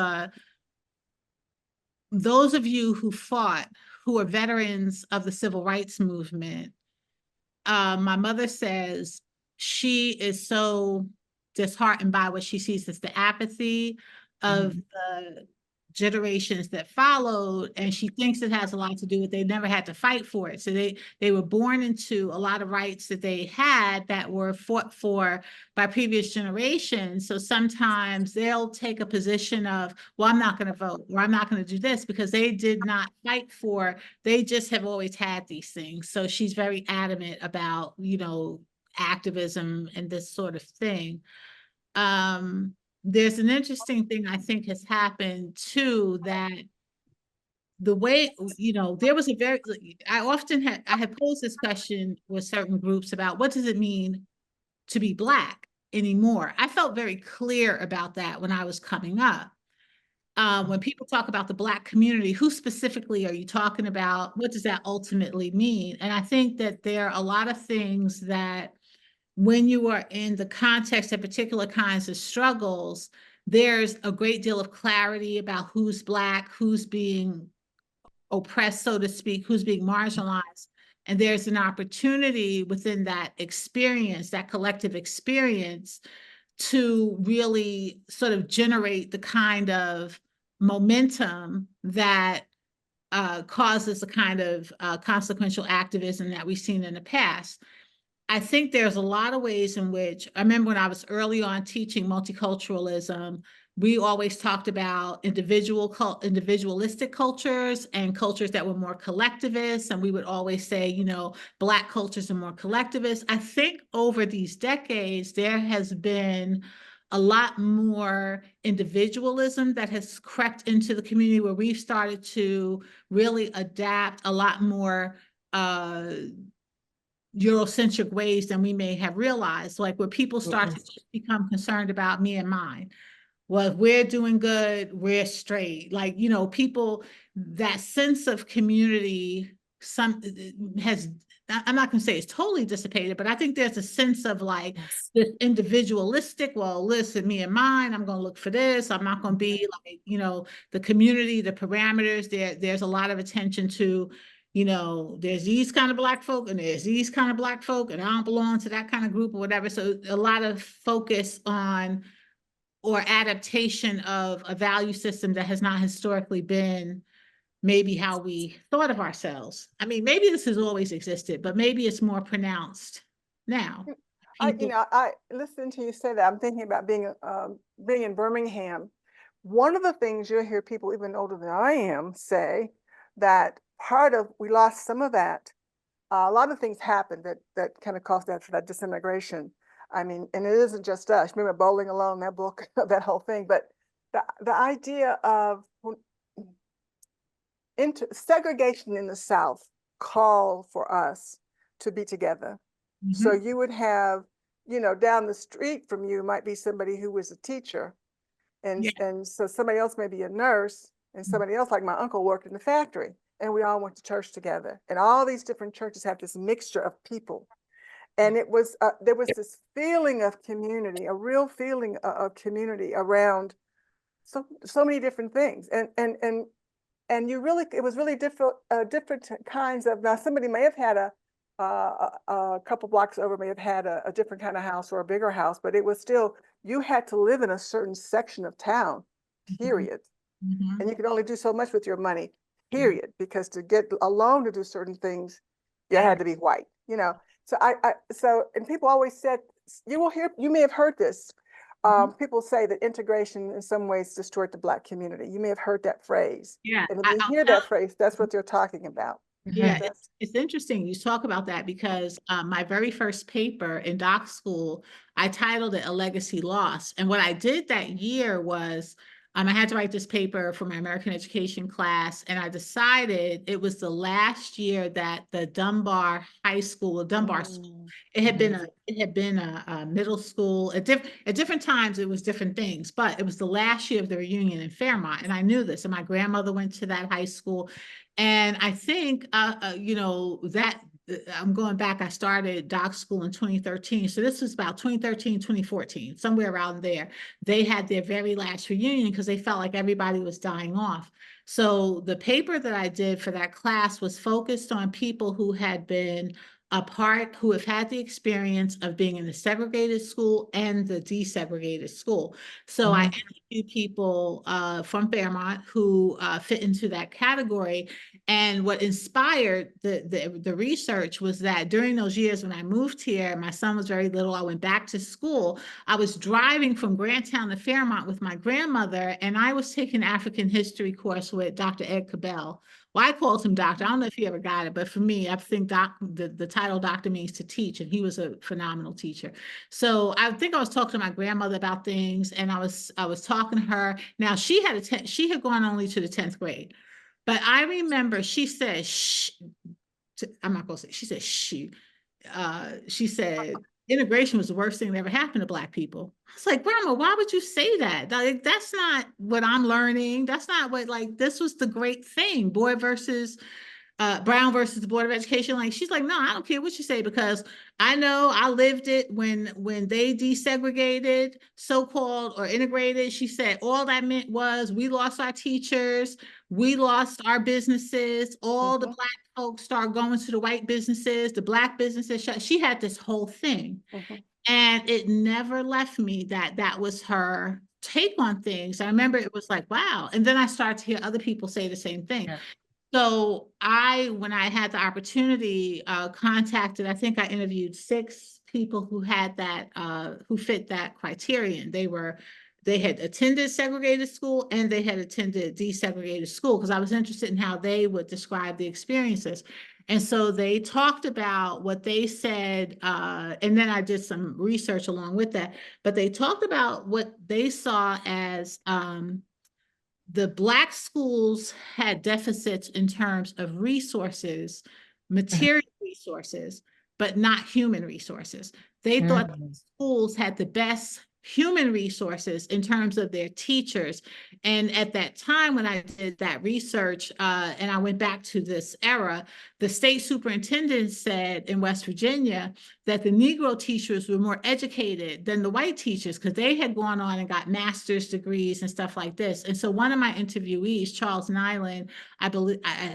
those of you who fought, who are veterans of the civil rights movement. My mother says she is so disheartened by what she sees as the apathy of the generations that followed, and she thinks it has a lot to do with they never had to fight for it. So they were born into a lot of rights that they had that were fought for by previous generations. So sometimes they'll take a position of, well, I'm not going to vote, or I'm not going to do this, because they did not fight for, they just have always had these things. So she's very adamant about, activism and this sort of thing. There's an interesting thing I think has happened too, that the way, there was I had posed this question with certain groups about what does it mean to be Black anymore. I felt very clear about that when I was coming up. When people talk about the Black community, who specifically are you talking about? What does that ultimately mean? And I think that there are a lot of things that when you are in the context of particular kinds of struggles, there's a great deal of clarity about who's Black, who's being oppressed, so to speak, who's being marginalized. And there's an opportunity within that experience, that collective experience, to really sort of generate the kind of momentum that causes the kind of consequential activism that we've seen in the past. I think there's a lot of ways in which, I remember when I was early on teaching multiculturalism, we always talked about individualistic cultures and cultures that were more collectivist. And we would always say, you know, Black cultures are more collectivist. I think over these decades, there has been a lot more individualism that has crept into the community, where we've started to really adapt a lot more Eurocentric ways than we may have realized, like where people start to just become concerned about me and mine. Well, if we're doing good, we're straight. Like, you know, people, that sense of community has, I'm not going to say it's totally dissipated, but I think there's a sense of like this individualistic, well, listen, me and mine, I'm going to look for this. I'm not going to be like, you know, the community, the parameters. There's a lot of attention to, you know, there's these kind of Black folk and there's these kind of Black folk, and I don't belong to that kind of group or whatever. So a lot of focus on or adaptation of a value system that has not historically been maybe how we thought of ourselves. I mean, maybe this has always existed, but maybe it's more pronounced now. I listen to you say that. I'm thinking about being in Birmingham. One of the things you'll hear people even older than I am say that we lost some of that. A lot of things happened that kind of caused that, for that disintegration. I mean, and it isn't just us. Remember Bowling Alone, that book, that whole thing. But the idea of segregation in the South called for us to be together. Mm-hmm. So you would have, you know, down the street from you might be somebody who was a teacher, and so somebody else may be a nurse, and somebody else, like my uncle, worked in the factory, and we all went to church together. And all these different churches have this mixture of people. And it was there was this feeling of community, a real feeling of community around so many different things, and it was really different kinds of. Now somebody may have had a couple blocks over may have had a different kind of house or a bigger house, but it was still, you had to live in a certain section of town, period. Mm-hmm. And you could only do so much with your money, period, because to get a loan to do certain things, you had to be white, you know. So and people always said, you may have heard this. People say that integration in some ways destroyed the Black community. You may have heard that phrase. Yeah. And when you hear that phrase, that's what they're talking about. Yeah, it's interesting you talk about that, because my very first paper in doc school, I titled it A Legacy Lost. And what I did that year was, I had to write this paper for my American education class, and I decided it was the last year that the Dunbar High School, school, it had been a middle school. At different times, it was different things, but it was the last year of the reunion in Fairmont, and I knew this. And my grandmother went to that high school, and I think you know, that I'm going back, I started doc school in 2013. So this was about 2013, 2014, somewhere around there. They had their very last reunion because they felt like everybody was dying off. So the paper that I did for that class was focused on people who had been who have had the experience of being in the segregated school and the desegregated school. So I interviewed people from Fairmont who fit into that category. And what inspired the research was that during those years when I moved here, my son was very little, I went back to school. I was driving from Grandtown to Fairmont with my grandmother, and I was taking an African history course with Dr. Ed Cabell. Well, I called him doctor. I don't know if he ever got it, but for me, I think the title doctor means to teach, and he was a phenomenal teacher. So I think I was talking to my grandmother about things, and I was talking to her. Now she had gone only to the 10th grade, but I remember she said, "Shh." I'm not gonna say. She said, "She." She said, integration was the worst thing that ever happened to Black people. I was like, Grandma, why would you say that? Like, that's not what I'm learning. That's not what, like, this was the great thing. Brown versus the Board of Education. Like, she's like, no, I don't care what you say, because I know I lived it when they desegregated, so-called, or integrated. She said all that meant was we lost our teachers, we lost our businesses, all the Black folks started going to the white businesses, the Black businesses shut. She had this whole thing. And it never left me that that was her take on things. I remember it was like, wow. And then I started to hear other people say the same thing. Yeah. So when I had the opportunity, contacted, I think I interviewed 6 people who had that, who fit that criterion. They had attended segregated school and they had attended desegregated school, because I was interested in how they would describe the experiences. And so they talked about what they said, and then I did some research along with that, but they talked about what they saw as, the Black schools had deficits in terms of resources, material resources, but not human resources. They thought schools had the best human resources in terms of their teachers. And at that time, when I did that research, and I went back to this era, the state superintendent said in West Virginia that the Negro teachers were more educated than the white teachers, because they had gone on and got master's degrees and stuff like this. And so one of my interviewees, Charles Nyland, I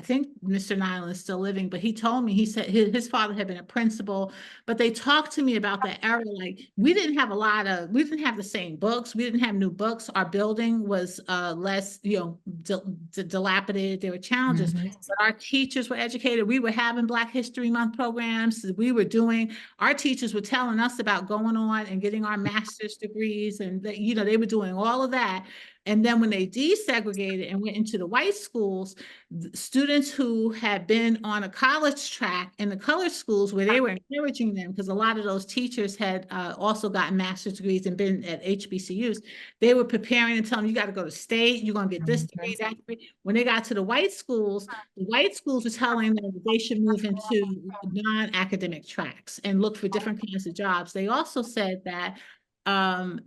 think Mr. Nyland is still living, but he told me, he said his father had been a principal, but they talked to me about that era. Like, we didn't have the same books. We didn't have new books. Our building was less, dilapidated. There were challenges, but our teachers were educated. We were having Black History Month programs. Our teachers were telling us about going on and getting our master's degrees, and they were doing all of that. And then when they desegregated and went into the white schools, students who had been on a college track in the colored schools, where they were encouraging them, because a lot of those teachers had also gotten master's degrees and been at HBCUs, they were preparing and telling them, you got to go to state, you're going to get this degree, that degree. When they got to the white schools were telling them that they should move into non-academic tracks and look for different kinds of jobs. They also said that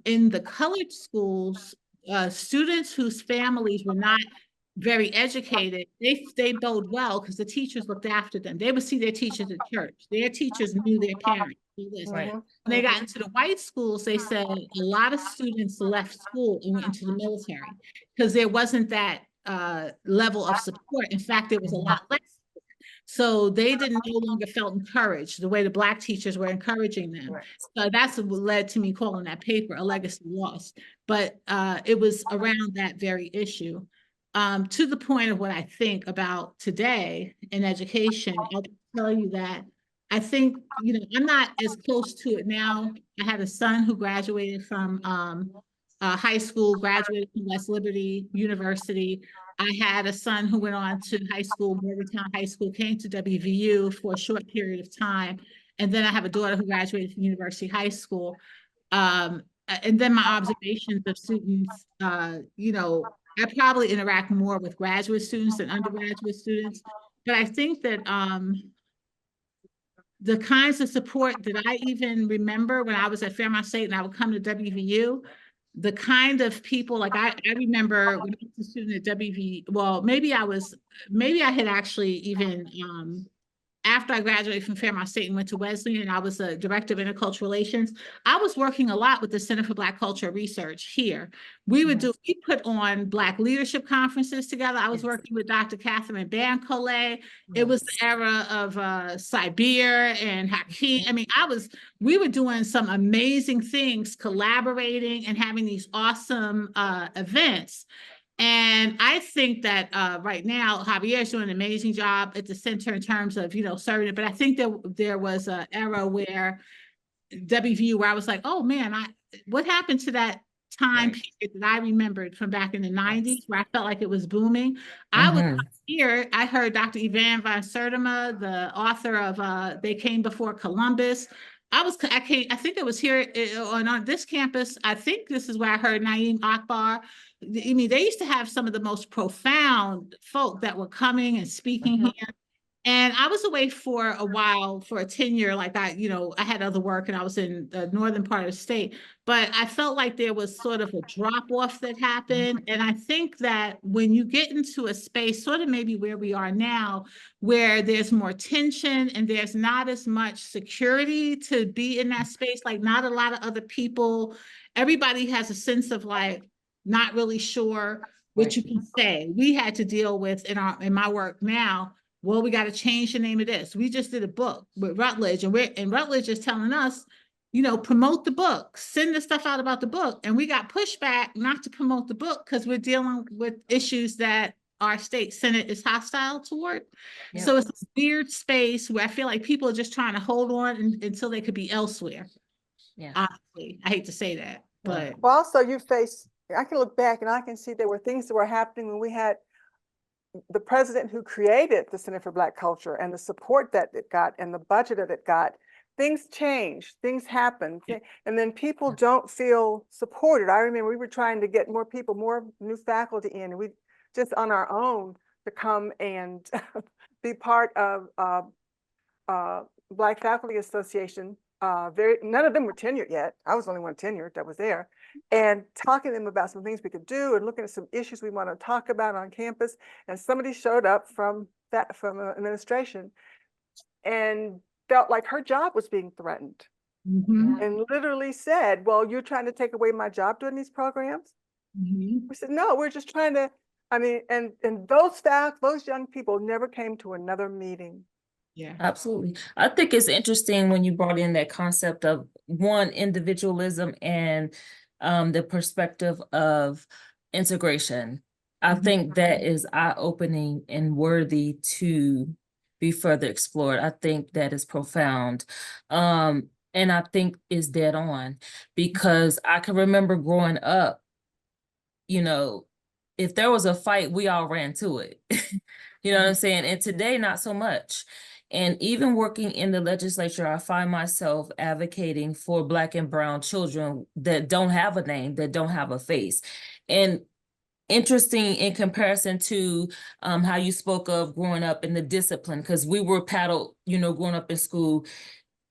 in the colored schools, students whose families were not very educated, they bode well, because the teachers looked after them. They would see their teachers at church. Their teachers knew their parents. Right. When they got into the white schools, they said a lot of students left school and went into the military, because there wasn't that level of support. In fact, there was a lot less. So they no longer felt encouraged the way the Black teachers were encouraging them. Right. So that's what led to me calling that paper A Legacy Lost. But it was around that very issue. To the point of what I think about today in education, I'll tell you that I think, I'm not as close to it now. I had a son who graduated from high school, graduated from West Liberty University. I had a son who went on to high school, Morgantown High School, came to WVU for a short period of time. And then I have a daughter who graduated from University High School. And then my observations of students, I probably interact more with graduate students than undergraduate students. But I think that the kinds of support that I even remember when I was at Fairmont State and I would come to WVU, the kind of people, like I remember when I was a student at WVU, well, maybe I had actually even, after I graduated from Fairmont State and went to Wesleyan, and I was a director of intercultural relations, I was working a lot with the Center for Black Culture Research here. We put on Black leadership conferences together. I was working with Dr. Catherine Bancole. It was the era of Sibir and Hakeem. I mean, we were doing some amazing things, collaborating and having these awesome events. And I think that right now, Javier is doing an amazing job at the center in terms of, serving it. But I think there was an era where WVU, where I was like, oh man, what happened to that time period that I remembered from back in the 90s, where I felt like it was booming. I was here, I heard Dr. Ivan van Sertima, the author of They Came Before Columbus. I think it was here on this campus. I think this is where I heard Naeem Akbar. I mean, they used to have some of the most profound folk that were coming and speaking here. And I was away for a while for a tenure, like I had other work and I was in the northern part of the state, but I felt like there was sort of a drop off that happened. And I think that when you get into a space, sort of maybe where we are now, where there's more tension and there's not as much security to be in that space, like not a lot of other people, everybody has a sense of like, not really sure what you can say. We had to deal with in my work now. Well, we got to change the name of this. We just did a book with Rutledge, and Rutledge is telling us, promote the book, send the stuff out about the book. And we got pushback not to promote the book because we're dealing with issues that our state Senate is hostile toward. Yep. So it's this weird space where I feel like people are just trying to hold on until they could be elsewhere. Yeah. Honestly, I hate to say that, but Well, also I can look back and I can see there were things that were happening when we had the president who created the Center for Black Culture and the support that it got and the budget that it got. Things changed, things happened, and then people don't feel supported. I remember we were trying to get more people, more new faculty in, and we just on our own to come and be part of Black Faculty Association. None of them were tenured yet. I was the only one tenured that was there, and talking to them about some things we could do and looking at some issues we want to talk about on campus. And somebody showed up from administration and felt like her job was being threatened and literally said, well, you're trying to take away my job doing these programs. We said, no, we're just trying to, and those young people never came to another meeting. yeah, Absolutely. I think it's interesting when you brought in that concept of one, individualism and the perspective of integration. I think that is eye-opening and worthy to be further explored. I think that is profound. And I think is dead on because I can remember growing up, if there was a fight, we all ran to it. You know what I'm saying? And today, not so much. And even working in the legislature, I find myself advocating for Black and brown children that don't have a name, that don't have a face. And interesting in comparison to how you spoke of growing up in the discipline, because we were paddled, growing up in school.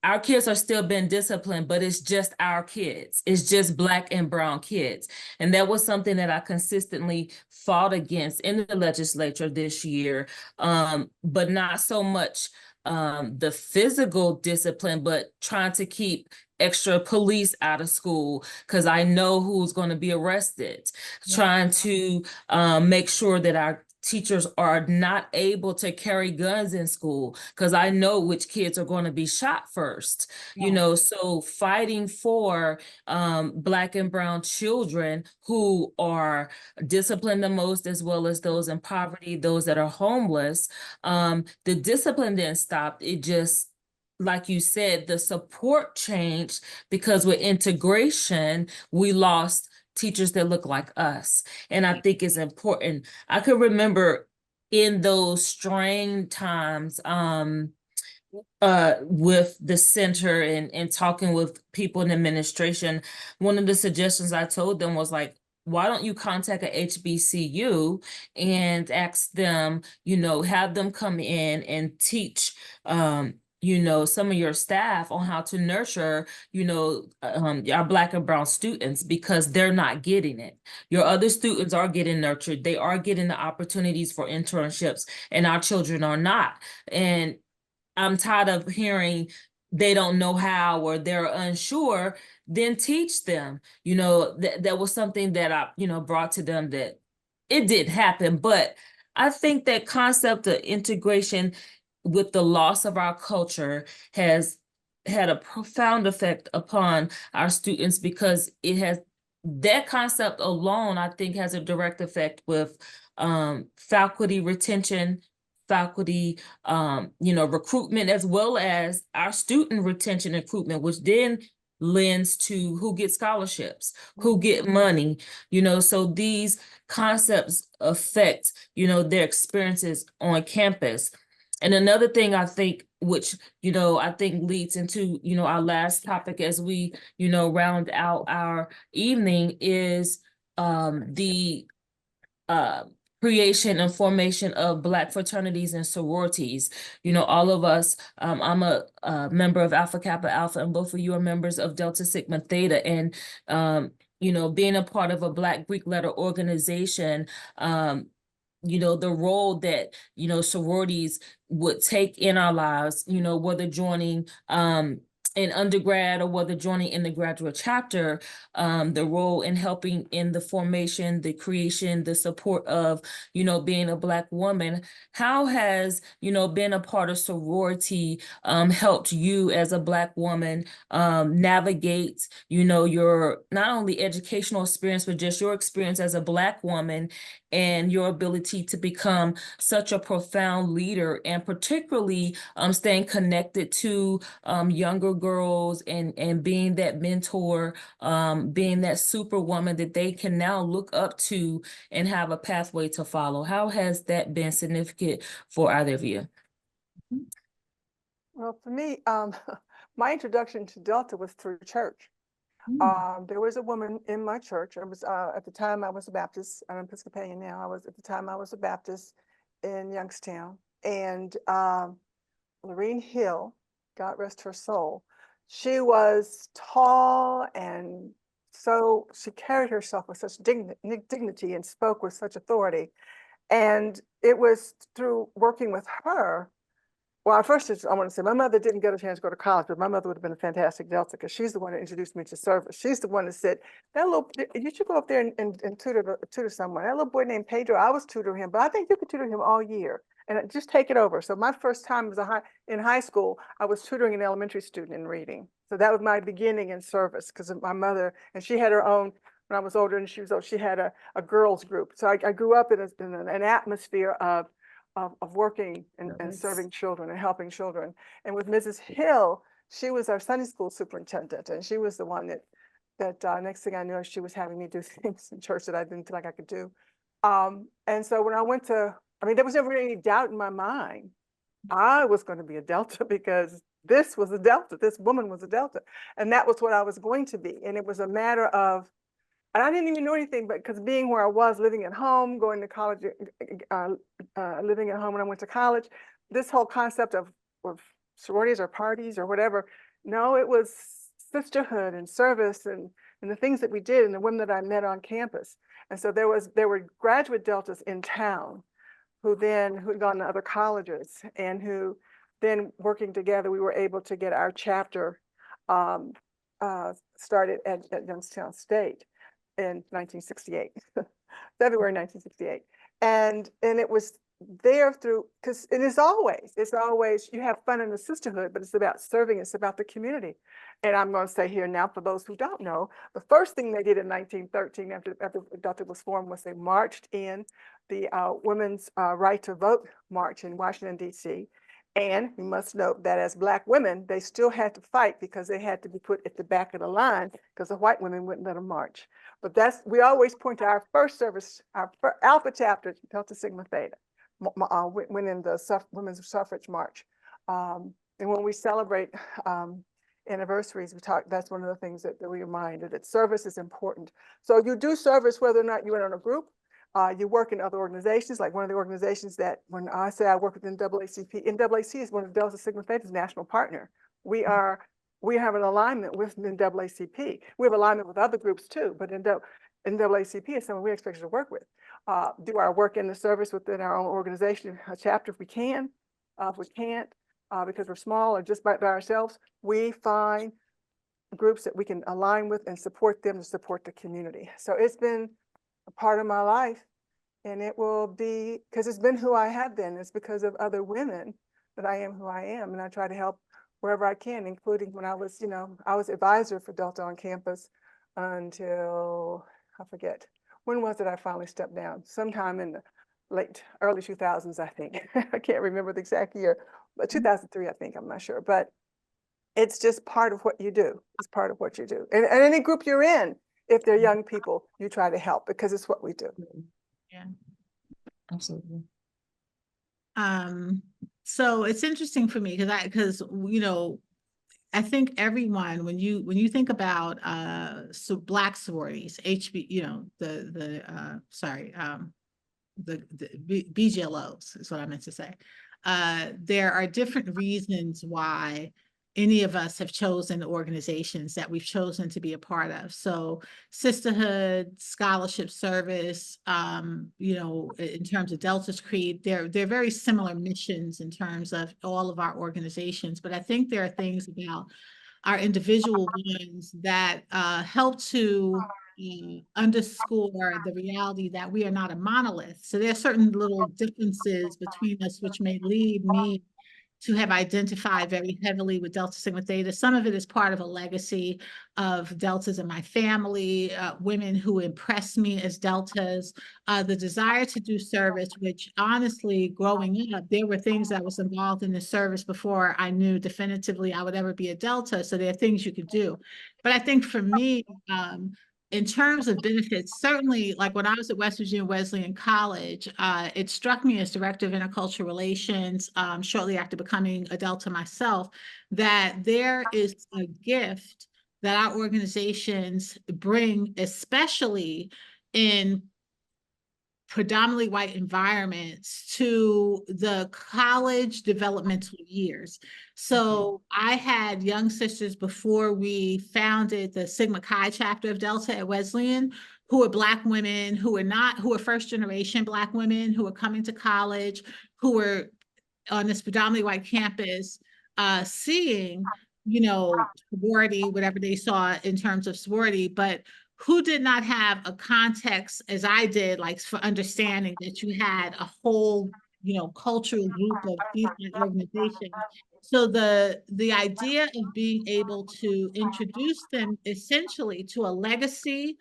Our kids are still being disciplined, but it's just our kids. It's just Black and brown kids. And that was something that I consistently fought against in the legislature this year, but not so much the physical discipline, but trying to keep extra police out of school because I know who's going to be arrested, trying to make sure that our teachers are not able to carry guns in school because I know which kids are going to be shot first, so fighting for Black and brown children who are disciplined the most, as well as those in poverty, those that are homeless. The discipline didn't stop. It just, like you said, the support changed because with integration, we lost teachers that look like us. And I think it's important. I could remember in those strained times with the center and talking with people in administration, one of the suggestions I told them was like, why don't you contact a HBCU and ask them, have them come in and teach some of your staff on how to nurture, our Black and brown students because they're not getting it. Your other students are getting nurtured. They are getting the opportunities for internships and our children are not. And I'm tired of hearing they don't know how or they're unsure, then teach them. That was something that I, brought to them that it did happen. But I think that concept of integration with the loss of our culture has had a profound effect upon our students because that concept alone, I think, has a direct effect with faculty retention, faculty, recruitment, as well as our student retention and recruitment, which then lends to who gets scholarships, who get money, so these concepts affect, their experiences on campus. And another thing I think, which, I think leads into, our last topic as we, round out our evening is the creation and formation of Black fraternities and sororities. You know, all of us, I'm a member of Alpha Kappa Alpha, and both of you are members of Delta Sigma Theta. And, you know, being a part of a Black Greek letter organization, you know, the role that, you know, sororities would take in our lives, you know, whether joining in undergrad or whether joining in the graduate chapter, the role in helping in the formation, the creation, the support of, you know, being a Black woman. How has, you know, being a part of sorority helped you as a Black woman navigate, you know, your not only educational experience, but just your experience as a Black woman and your ability to become such a profound leader, and particularly staying connected to younger girls and being that mentor, being that superwoman that they can now look up to and have a pathway to follow? How has that been significant for either of you? Well, for me, my introduction to Delta was through church. There was a woman in my church. I was at the time I was a Baptist. I'm Episcopalian now. At the time I was a Baptist in Youngstown, and Lorene Hill, God rest her soul, she was tall, and so she carried herself with such dignity and spoke with such authority. And it was through working with her. Well, first, I want to say my mother didn't get a chance to go to college, but my mother would have been a fantastic Delta because she's the one that introduced me to service. She's the one that said, you should go up there and tutor someone. That little boy named Pedro, I was tutoring him, but I think you could tutor him all year and just take it over. So my first time was in high school, I was tutoring an elementary student in reading. So that was my beginning in service because of my mother, and she had her own. When I was older and she was old, she had a girls group. So I grew up in an atmosphere of working and serving children and helping children. And with Mrs. Hill, she was our Sunday school superintendent, and she was the one that next thing I knew, she was having me do things in church that I didn't feel like I could do. And so when I went to, there was never any doubt in my mind I was going to be a Delta because this was a Delta. This woman was a Delta, and that was what I was going to be. And it was a matter of, and I didn't even know anything, but because being where I was, living at home, going to college, living at home when I went to college, this whole concept of sororities or parties or whatever, no, it was sisterhood and service and the things that we did and the women that I met on campus. And so there were graduate Deltas in town who'd gone to other colleges, and who then working together, we were able to get our chapter started at Youngstown State in 1968, February 1968. And it was there through, because it's always, you have fun in the sisterhood, but it's about serving, it's about the community. And I'm going to say here now, for those who don't know, the first thing they did in 1913 after Delta was formed was they marched in the Women's Right to Vote March in Washington, D.C. And we must note that as Black women, they still had to fight because they had to be put at the back of the line because the white women wouldn't let them march. But we always point to our first service, our Alpha chapter, Delta Sigma Theta, went in the Women's Suffrage March. And when we celebrate anniversaries, that's one of the things that we reminded, that service is important. So you do service whether or not you're in a group. You work in other organizations, like one of the organizations that, when I say I work with NAACP, NAACP is one of Delta Sigma Theta's national partner. We have an alignment with NAACP. We have alignment with other groups too, but NAACP is someone we expect to work with. Do our work in the service within our own organization, a chapter if we can. If we can't, because we're small or just by ourselves, we find groups that we can align with and support them to support the community. So it's been a part of my life, and it will be, because it's been who I have been. It's because of other women that I am who I am, and I try to help wherever I can, including when I was advisor for Delta on campus until, I forget, when was it I finally stepped down? Sometime in the early 2000s, I think. I can't remember the exact year, but 2003, I think, I'm not sure. But it's just part of what you do. It's part of what you do. And any group you're in, if they're young people, you try to help because it's what we do. Yeah. Absolutely. So it's interesting for me because I think everyone, when you think about Black sororities, BGLOs is what I meant to say. There are different reasons why any of us have chosen the organizations that we've chosen to be a part of. So sisterhood, scholarship service, in terms of Delta's Creed, they're very similar missions in terms of all of our organizations. But I think there are things about our individual ones that help to underscore the reality that we are not a monolith. So there are certain little differences between us, which may lead me to have identified very heavily with Delta Sigma Theta. Some of it is part of a legacy of Deltas in my family, women who impressed me as Deltas, the desire to do service, which honestly, growing up, there were things that was involved in the service before I knew definitively I would ever be a Delta. So there are things you could do. But I think for me, in terms of benefits, certainly like when I was at West Virginia Wesleyan College, it struck me as director of intercultural relations shortly after becoming a Delta myself, that there is a gift that our organizations bring, especially in predominantly white environments, to the college developmental years. So I had young sisters before we founded the Sigma Chi chapter of Delta at Wesleyan, who were Black women, who were first generation Black women, who were coming to college, who were on this predominantly white campus, seeing, sorority, whatever they saw in terms of sorority, but who did not have a context as I did, like for understanding that you had a whole, cultural group of different organizations. So the idea of being able to introduce them essentially to a legacy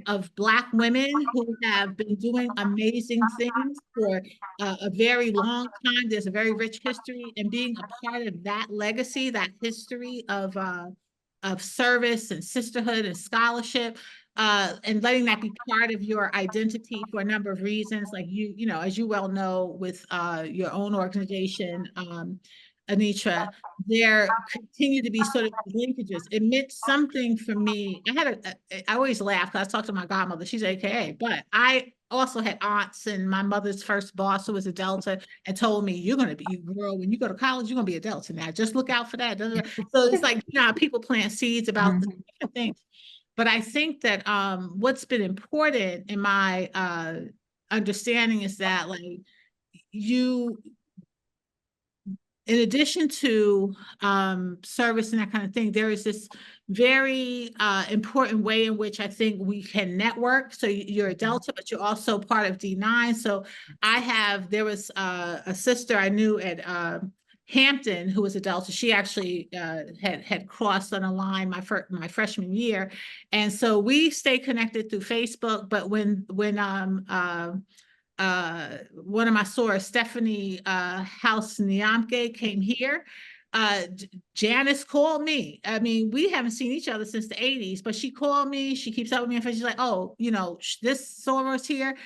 of Black women who have been doing amazing things for a very long time. There's a very rich history, and being a part of that legacy, that history of service and sisterhood and scholarship, and letting that be part of your identity for a number of reasons, like as you well know, with your own organization, Anitra, there continue to be sort of linkages. It meant something for me. I always laugh because I talk to my godmother, she's AKA, but I also had aunts, and my mother's first boss, who was a Delta, and told me, you girl, when you go to college, you're going to be a Delta now. Just look out for that. So it's like, people plant seeds about different things. But I think that what's been important in my understanding is that, like, in addition to service and that kind of thing, there is this very important way in which I think we can network. So you're a Delta, but you're also part of D9. So there was a sister I knew at Hampton who was a Delta. She actually had crossed on a line my freshman year. And so we stay connected through Facebook. But when one of my sorors, Stephanie House Nyamke, came here, Janice called me. I mean, we haven't seen each other since the 80s, but she called me. She keeps up with me on Facebook. She's like, oh, this soror's here.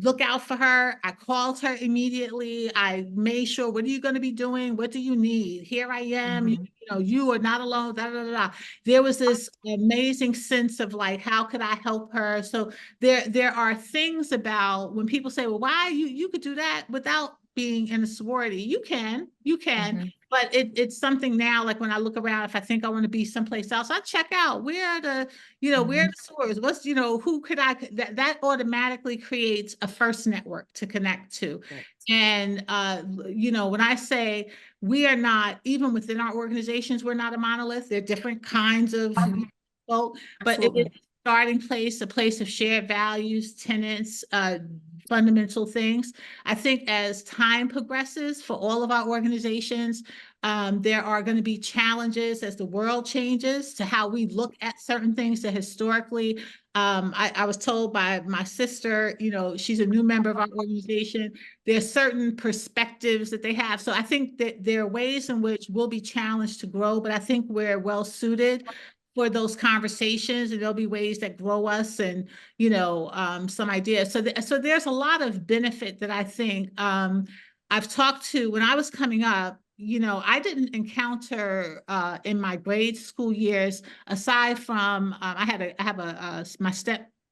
Look out for her. I called her immediately. I made sure, what are you going to be doing? What do you need? Here I am. You are not alone. Da, da, da, da. There was this amazing sense of like, how could I help her? So there are things about when people say, well, why you could do that without being in a sorority. You can. But it's something now, like when I look around, if I think I want to be someplace else, I check out where are the sorors, what's, who could that automatically creates a first network to connect to. Right. And, when I say we are not, even within our organizations, we're not a monolith. There are different kinds of folk, but it is a starting place, a place of shared values, tenets, fundamental things. I think as time progresses for all of our organizations, there are going to be challenges as the world changes to how we look at certain things that historically, I was told by my sister, she's a new member of our organization, there's certain perspectives that they have. So I think that there are ways in which we'll be challenged to grow, but I think we're well suited for those conversations, and there'll be ways that grow us and, some ideas. So there's a lot of benefit that I think I've talked to when I was coming up. I didn't encounter in my grade school years, aside from I have my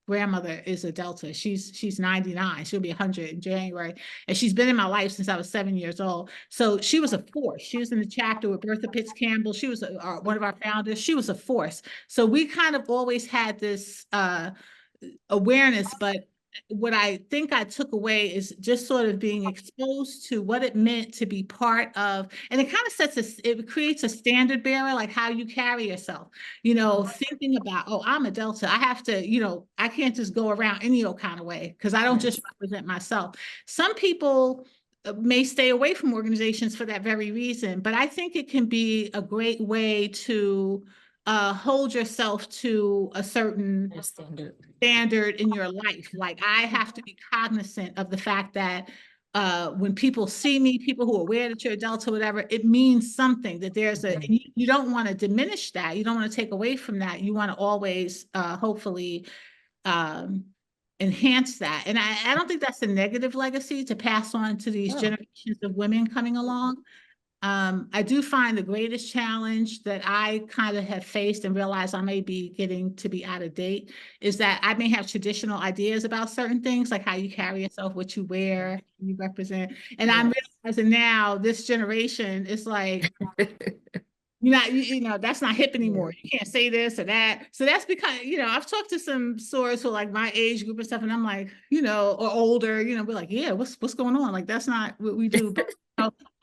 grandmother is a Delta. She's 99. She'll be 100 in January. And she's been in my life since I was 7 years old. So she was a force. She was in the chapter with Bertha Pitts Campbell. She was one of our founders. She was a force. So we kind of always had this awareness, but what I think I took away is just sort of being exposed to what it meant to be part of, and it kind of it creates a standard bearer, like how you carry yourself, thinking about, oh, I'm a Delta. I have to, I can't just go around any old kind of way because I don't just represent myself. Some people may stay away from organizations for that very reason, but I think it can be a great way to hold yourself to a certain standard in your life. Like I have to be cognizant of the fact that when people see me, people who are aware that you're a Delta, whatever, it means something, that there's you don't want to diminish that. You don't want to take away from that. You want to always hopefully enhance that. And I don't think that's a negative legacy to pass on to these generations of women coming along. I do find the greatest challenge that I kind of have faced and realize I may be getting to be out of date is that I may have traditional ideas about certain things, like how you carry yourself, what you wear, you represent. And I'm realizing now this generation is like, that's not hip anymore. You can't say this or that. So that's because, I've talked to some sorors who are like my age group and stuff, and I'm like, or older, we're like, yeah, what's going on? Like, that's not what we do. But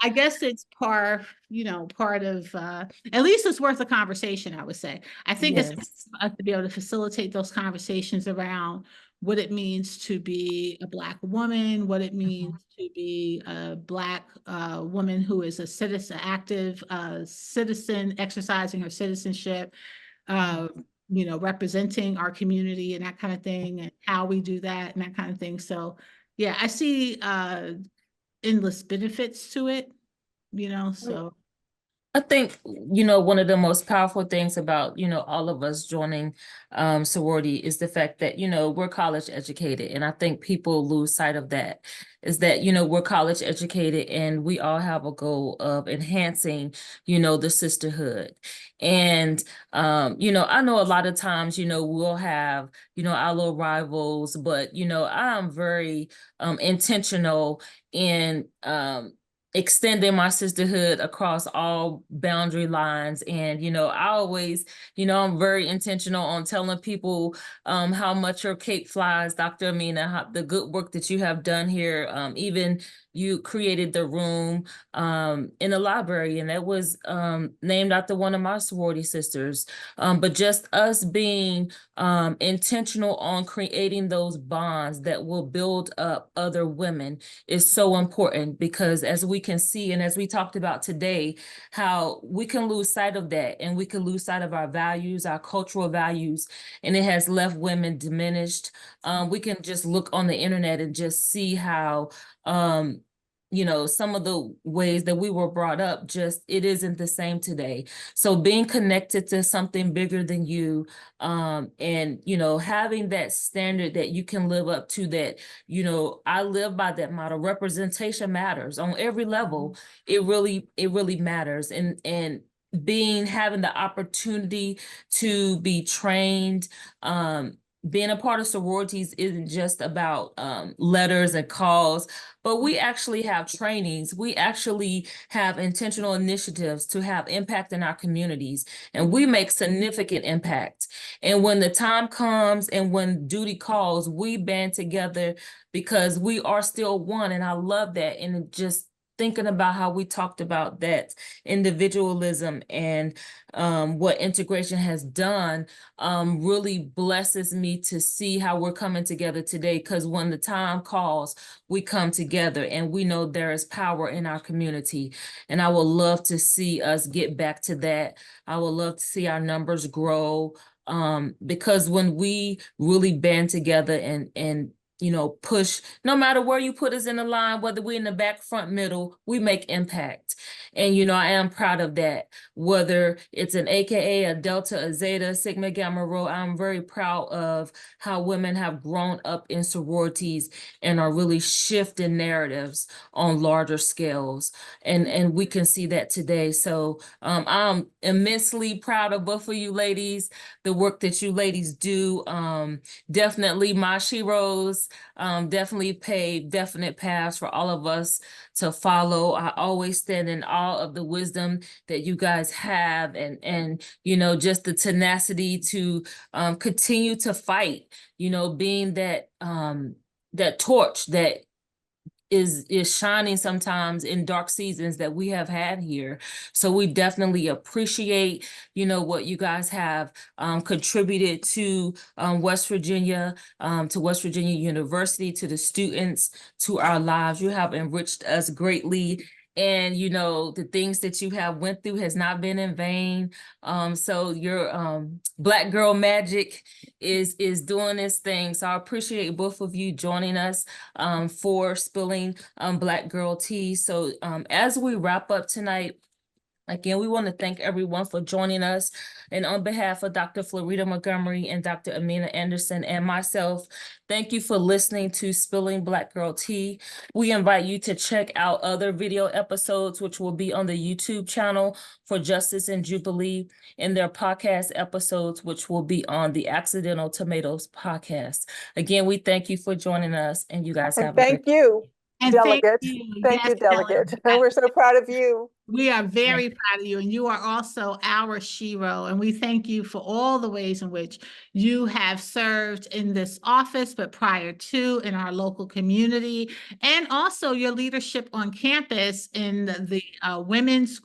I guess it's part of, at least it's worth a conversation, I would say. I think it's to be able to facilitate those conversations around what it means to be a Black woman, what it means to be a Black woman who is a citizen, active citizen, exercising her citizenship, representing our community and that kind of thing, and how we do that and that kind of thing. So, yeah, I see endless benefits to it, so. I think, one of the most powerful things about, all of us joining sorority is the fact that, we're college educated. And I think people lose sight of that, is that, we're college educated and we all have a goal of enhancing, the sisterhood. And, I know a lot of times, we'll have, our little rivals, but, I'm very intentional in extending my sisterhood across all boundary lines. And, I always, I'm very intentional on telling people how much your cake flies, Dr. Amina, the good work that you have done here. Even you created the room in the library, and that was named after one of my sorority sisters. But just us being intentional on creating those bonds that will build up other women is so important, because as we can see, and as we talked about today, how we can lose sight of that, and we can lose sight of our values, our cultural values, and it has left women diminished. We can just look on the internet and just see how some of the ways that we were brought up, just it isn't the same today. So being connected to something bigger than you, and having that standard that you can live up to, that I live by that motto. Representation matters on every level. It really matters. And having the opportunity to be trained, being a part of sororities isn't just about letters and calls, but we actually have trainings. We actually have intentional initiatives to have impact in our communities, and we make significant impact. And when the time comes and when duty calls, we band together because we are still one. And I love that. And just thinking about how we talked about that individualism and what integration has done really blesses me to see how we're coming together today. Because when the time calls, we come together, and we know there is power in our community. And I would love to see us get back to that. I would love to see our numbers grow, because when we really band together and push, no matter where you put us in the line, whether we're in the back, front, middle, we make impact. And, I am proud of that. Whether it's an AKA, a Delta, a Zeta, Sigma, Gamma, Rho, I'm very proud of how women have grown up in sororities and are really shifting narratives on larger scales. And we can see that today. So I'm immensely proud of both of you ladies, the work that you ladies do. Definitely my sheroes. Definitely pave definite paths for all of us to follow. I always stand in awe of the wisdom that you guys have, and just the tenacity to continue to fight, being that torch that is shining sometimes in dark seasons that we have had here. So we definitely appreciate, what you guys have contributed to West Virginia, to West Virginia University, to the students, to our lives. You have enriched us greatly. And, the things that you have went through has not been in vain. So your Black girl magic is doing its thing. So I appreciate both of you joining us for spilling Black girl tea. So as we wrap up tonight, again, we want to thank everyone for joining us. And on behalf of Dr. Florida Montgomery and Dr. Amina Anderson and myself, thank you for listening to Spilling Black Girl Tea. We invite you to check out other video episodes, which will be on the YouTube channel for Justice and Jubilee, and their podcast episodes, which will be on the Accidental Tomatoes podcast. Again, we thank you for joining us, and you guys have And thank you, And Delegate. thank you. Thank Yes, you, Delegate. Delegate. We're so proud of you. We are very proud of you, and you are also our shero. And we thank you for all the ways in which you have served in this office, but prior to in our local community, and also your leadership on campus in the Women's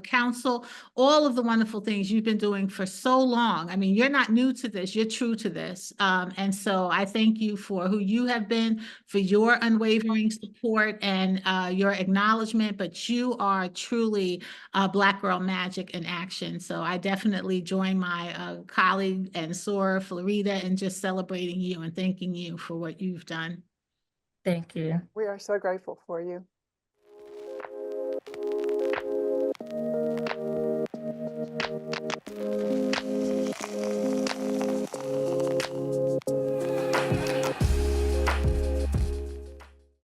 Council, all of the wonderful things you've been doing for so long. I mean, you're not new to this, you're true to this. And so I thank you for who you have been, for your unwavering support and your acknowledgement, but you are truly Black girl magic in action. So I definitely join my colleague and Sora Florida in just celebrating you and thanking you for what you've done. Thank you. We are so grateful for you.